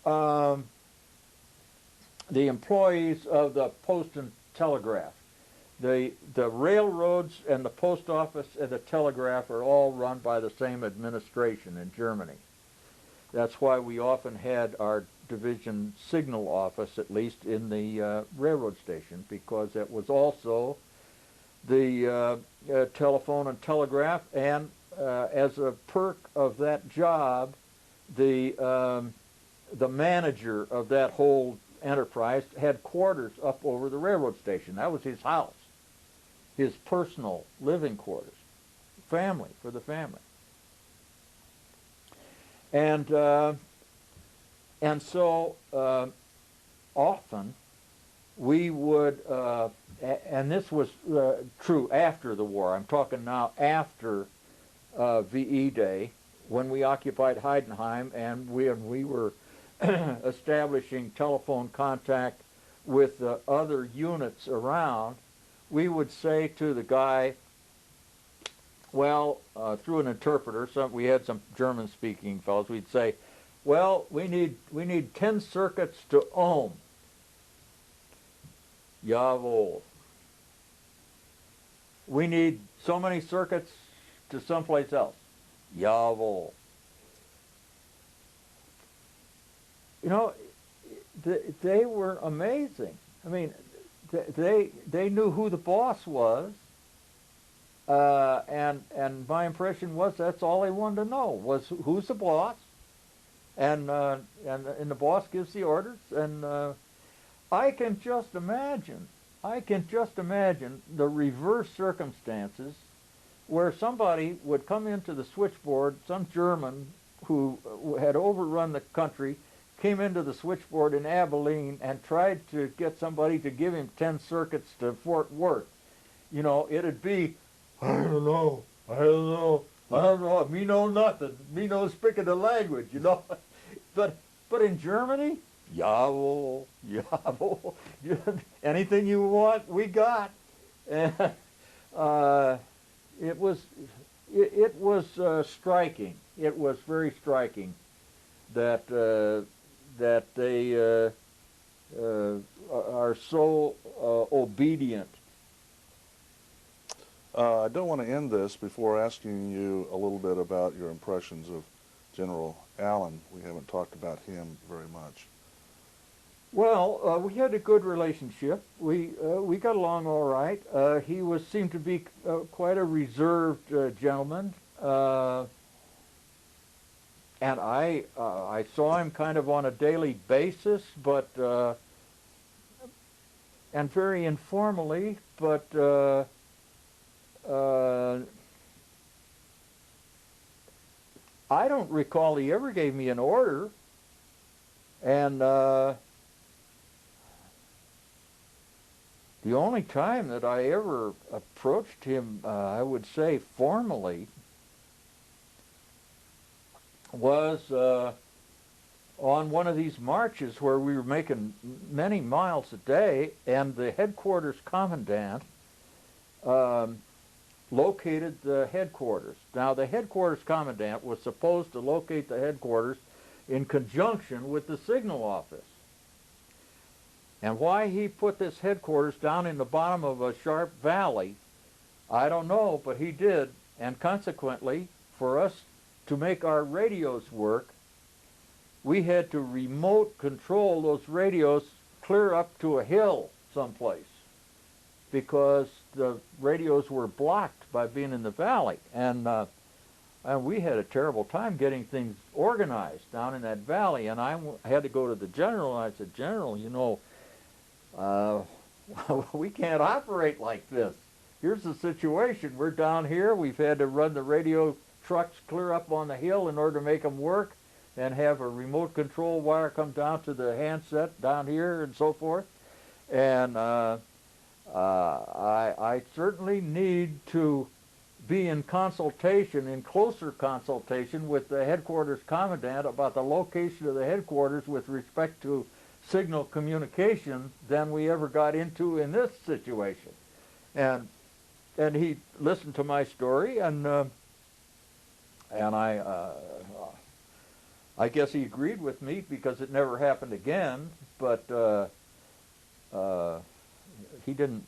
B: the employees of the Post and Telegraph. The railroads and the post office and the telegraph are all run by the same administration in Germany. That's why we often had our division signal office, at least in the railroad station, because it was also the telephone and telegraph, and as a perk of that job, the manager of that whole enterprise had quarters up over the railroad station. That was his house, his personal living quarters, for the family. And so often we would, and this was true after the war. I'm talking now after VE Day, when we occupied Heidenheim, and we were establishing telephone contact with other units around. We would say to the guy, well, through an interpreter, we had some German-speaking fellows, we'd say, well, we need 10 circuits to ohm. Jawohl. We need so many circuits to someplace else. Jawohl. You know, they were amazing. I mean, they knew who the boss was, and my impression was that's all they wanted to know was who's the boss, and the boss gives the orders, and I can just imagine the reverse circumstances where somebody would come into the switchboard, some German who had overrun the country, came into the switchboard in Abilene and tried to get somebody to give him 10 circuits to Fort Worth. You know, it'd be, I don't know, me know nothing, me no speak of the language, you know. But in Germany, jawohl, anything you want, we got. And it was striking. It was very striking that they are so obedient.
A: I don't want to end this before asking you a little bit about your impressions of General Allen. We haven't talked about him very much.
B: Well, we had a good relationship. We got along all right. He seemed to be quite a reserved gentleman, and I saw him kind of on a daily basis. But and very informally, but I don't recall he ever gave me an order, and the only time that I ever approached him, I would say formally, was on one of these marches where we were making many miles a day, and the headquarters commandant located the headquarters. Now, the headquarters commandant was supposed to locate the headquarters in conjunction with the signal office. And why he put this headquarters down in the bottom of a sharp valley, I don't know, but he did. And consequently, for us to make our radios work, we had to remote control those radios clear up to a hill someplace, because the radios were blocked by being in the valley. And we had a terrible time getting things organized down in that valley. And I had to go to the general, and I said, "General, you know, we can't operate like this. Here's the situation. We're down here. We've had to run the radio trucks clear up on the hill in order to make them work, and have a remote control wire come down to the handset down here and so forth. And I certainly need to be in consultation, in closer consultation with the headquarters commandant about the location of the headquarters with respect to signal communication than we ever got into in this situation." And he listened to my story, and I guess he agreed with me, because it never happened again. But he didn't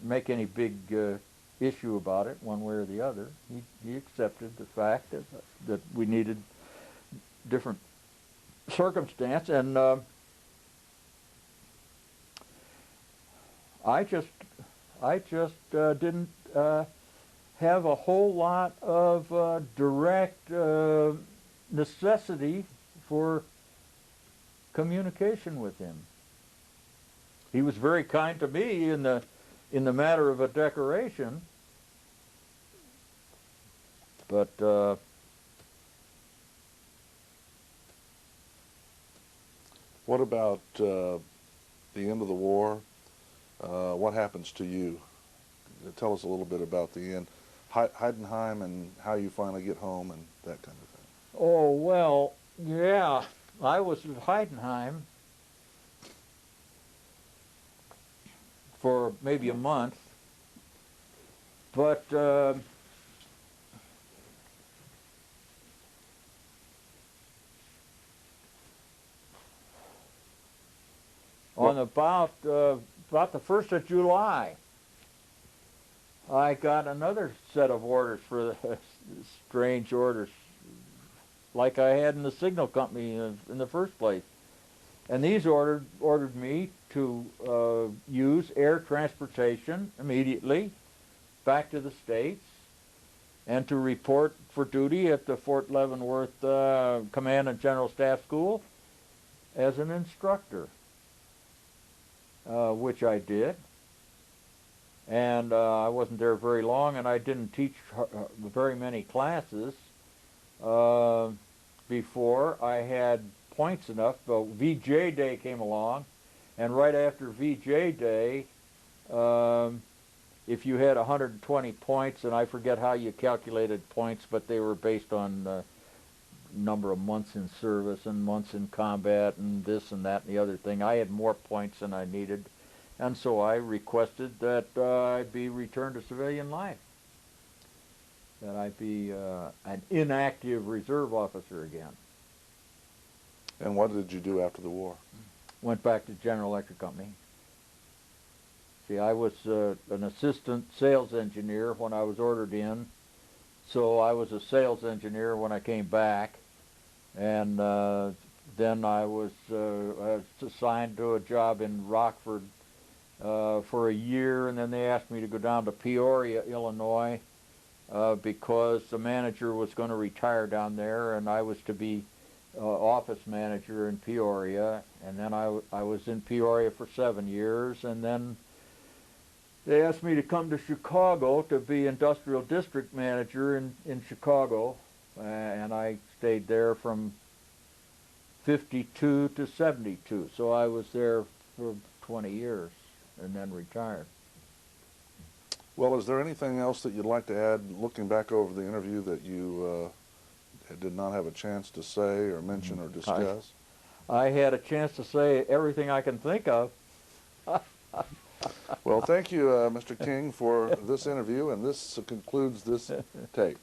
B: make any big issue about it one way or the other. He accepted the fact that we needed different circumstance, and I just didn't have a whole lot of direct necessity for communication with him. He was very kind to me in the matter of a decoration, but
A: what about the end of the war? What happens to you? Tell us a little bit about the end. Heidenheim, and how you finally get home and that kind of thing.
B: Oh, well, yeah, I was at Heidenheim for maybe a month, but on about the 1st of July, I got another set of orders for strange orders, like I had in the signal company in the first place. And these ordered me to use air transportation immediately back to the States, and to report for duty at the Fort Leavenworth Command and General Staff School as an instructor, which I did. And I wasn't there very long, and I didn't teach very many classes before I had points enough. VJ Day came along, and right after VJ Day, if you had 120 points, and I forget how you calculated points, but they were based on number of months in service and months in combat and this and that and the other thing. I had more points than I needed. And so I requested that I be returned to civilian life, that I be an inactive reserve officer again.
A: And what did you do after the war?
B: Went back to General Electric Company. See, I was an assistant sales engineer when I was ordered in, so I was a sales engineer when I came back, and then I was assigned to a job in Rockford for a year, and then they asked me to go down to Peoria, Illinois, because the manager was going to retire down there, and I was to be office manager in Peoria, and then I was in Peoria for 7 years, and then they asked me to come to Chicago to be industrial district manager in Chicago, and I stayed there from 52 to 72. So I was there for 20 years and then retired.
A: Well, is there anything else that you'd like to add, looking back over the interview, that you did not have a chance to say or mention or discuss?
B: I had a chance to say everything I can think of.
A: Well, thank you, Mr. King, for this interview, and this concludes this tape.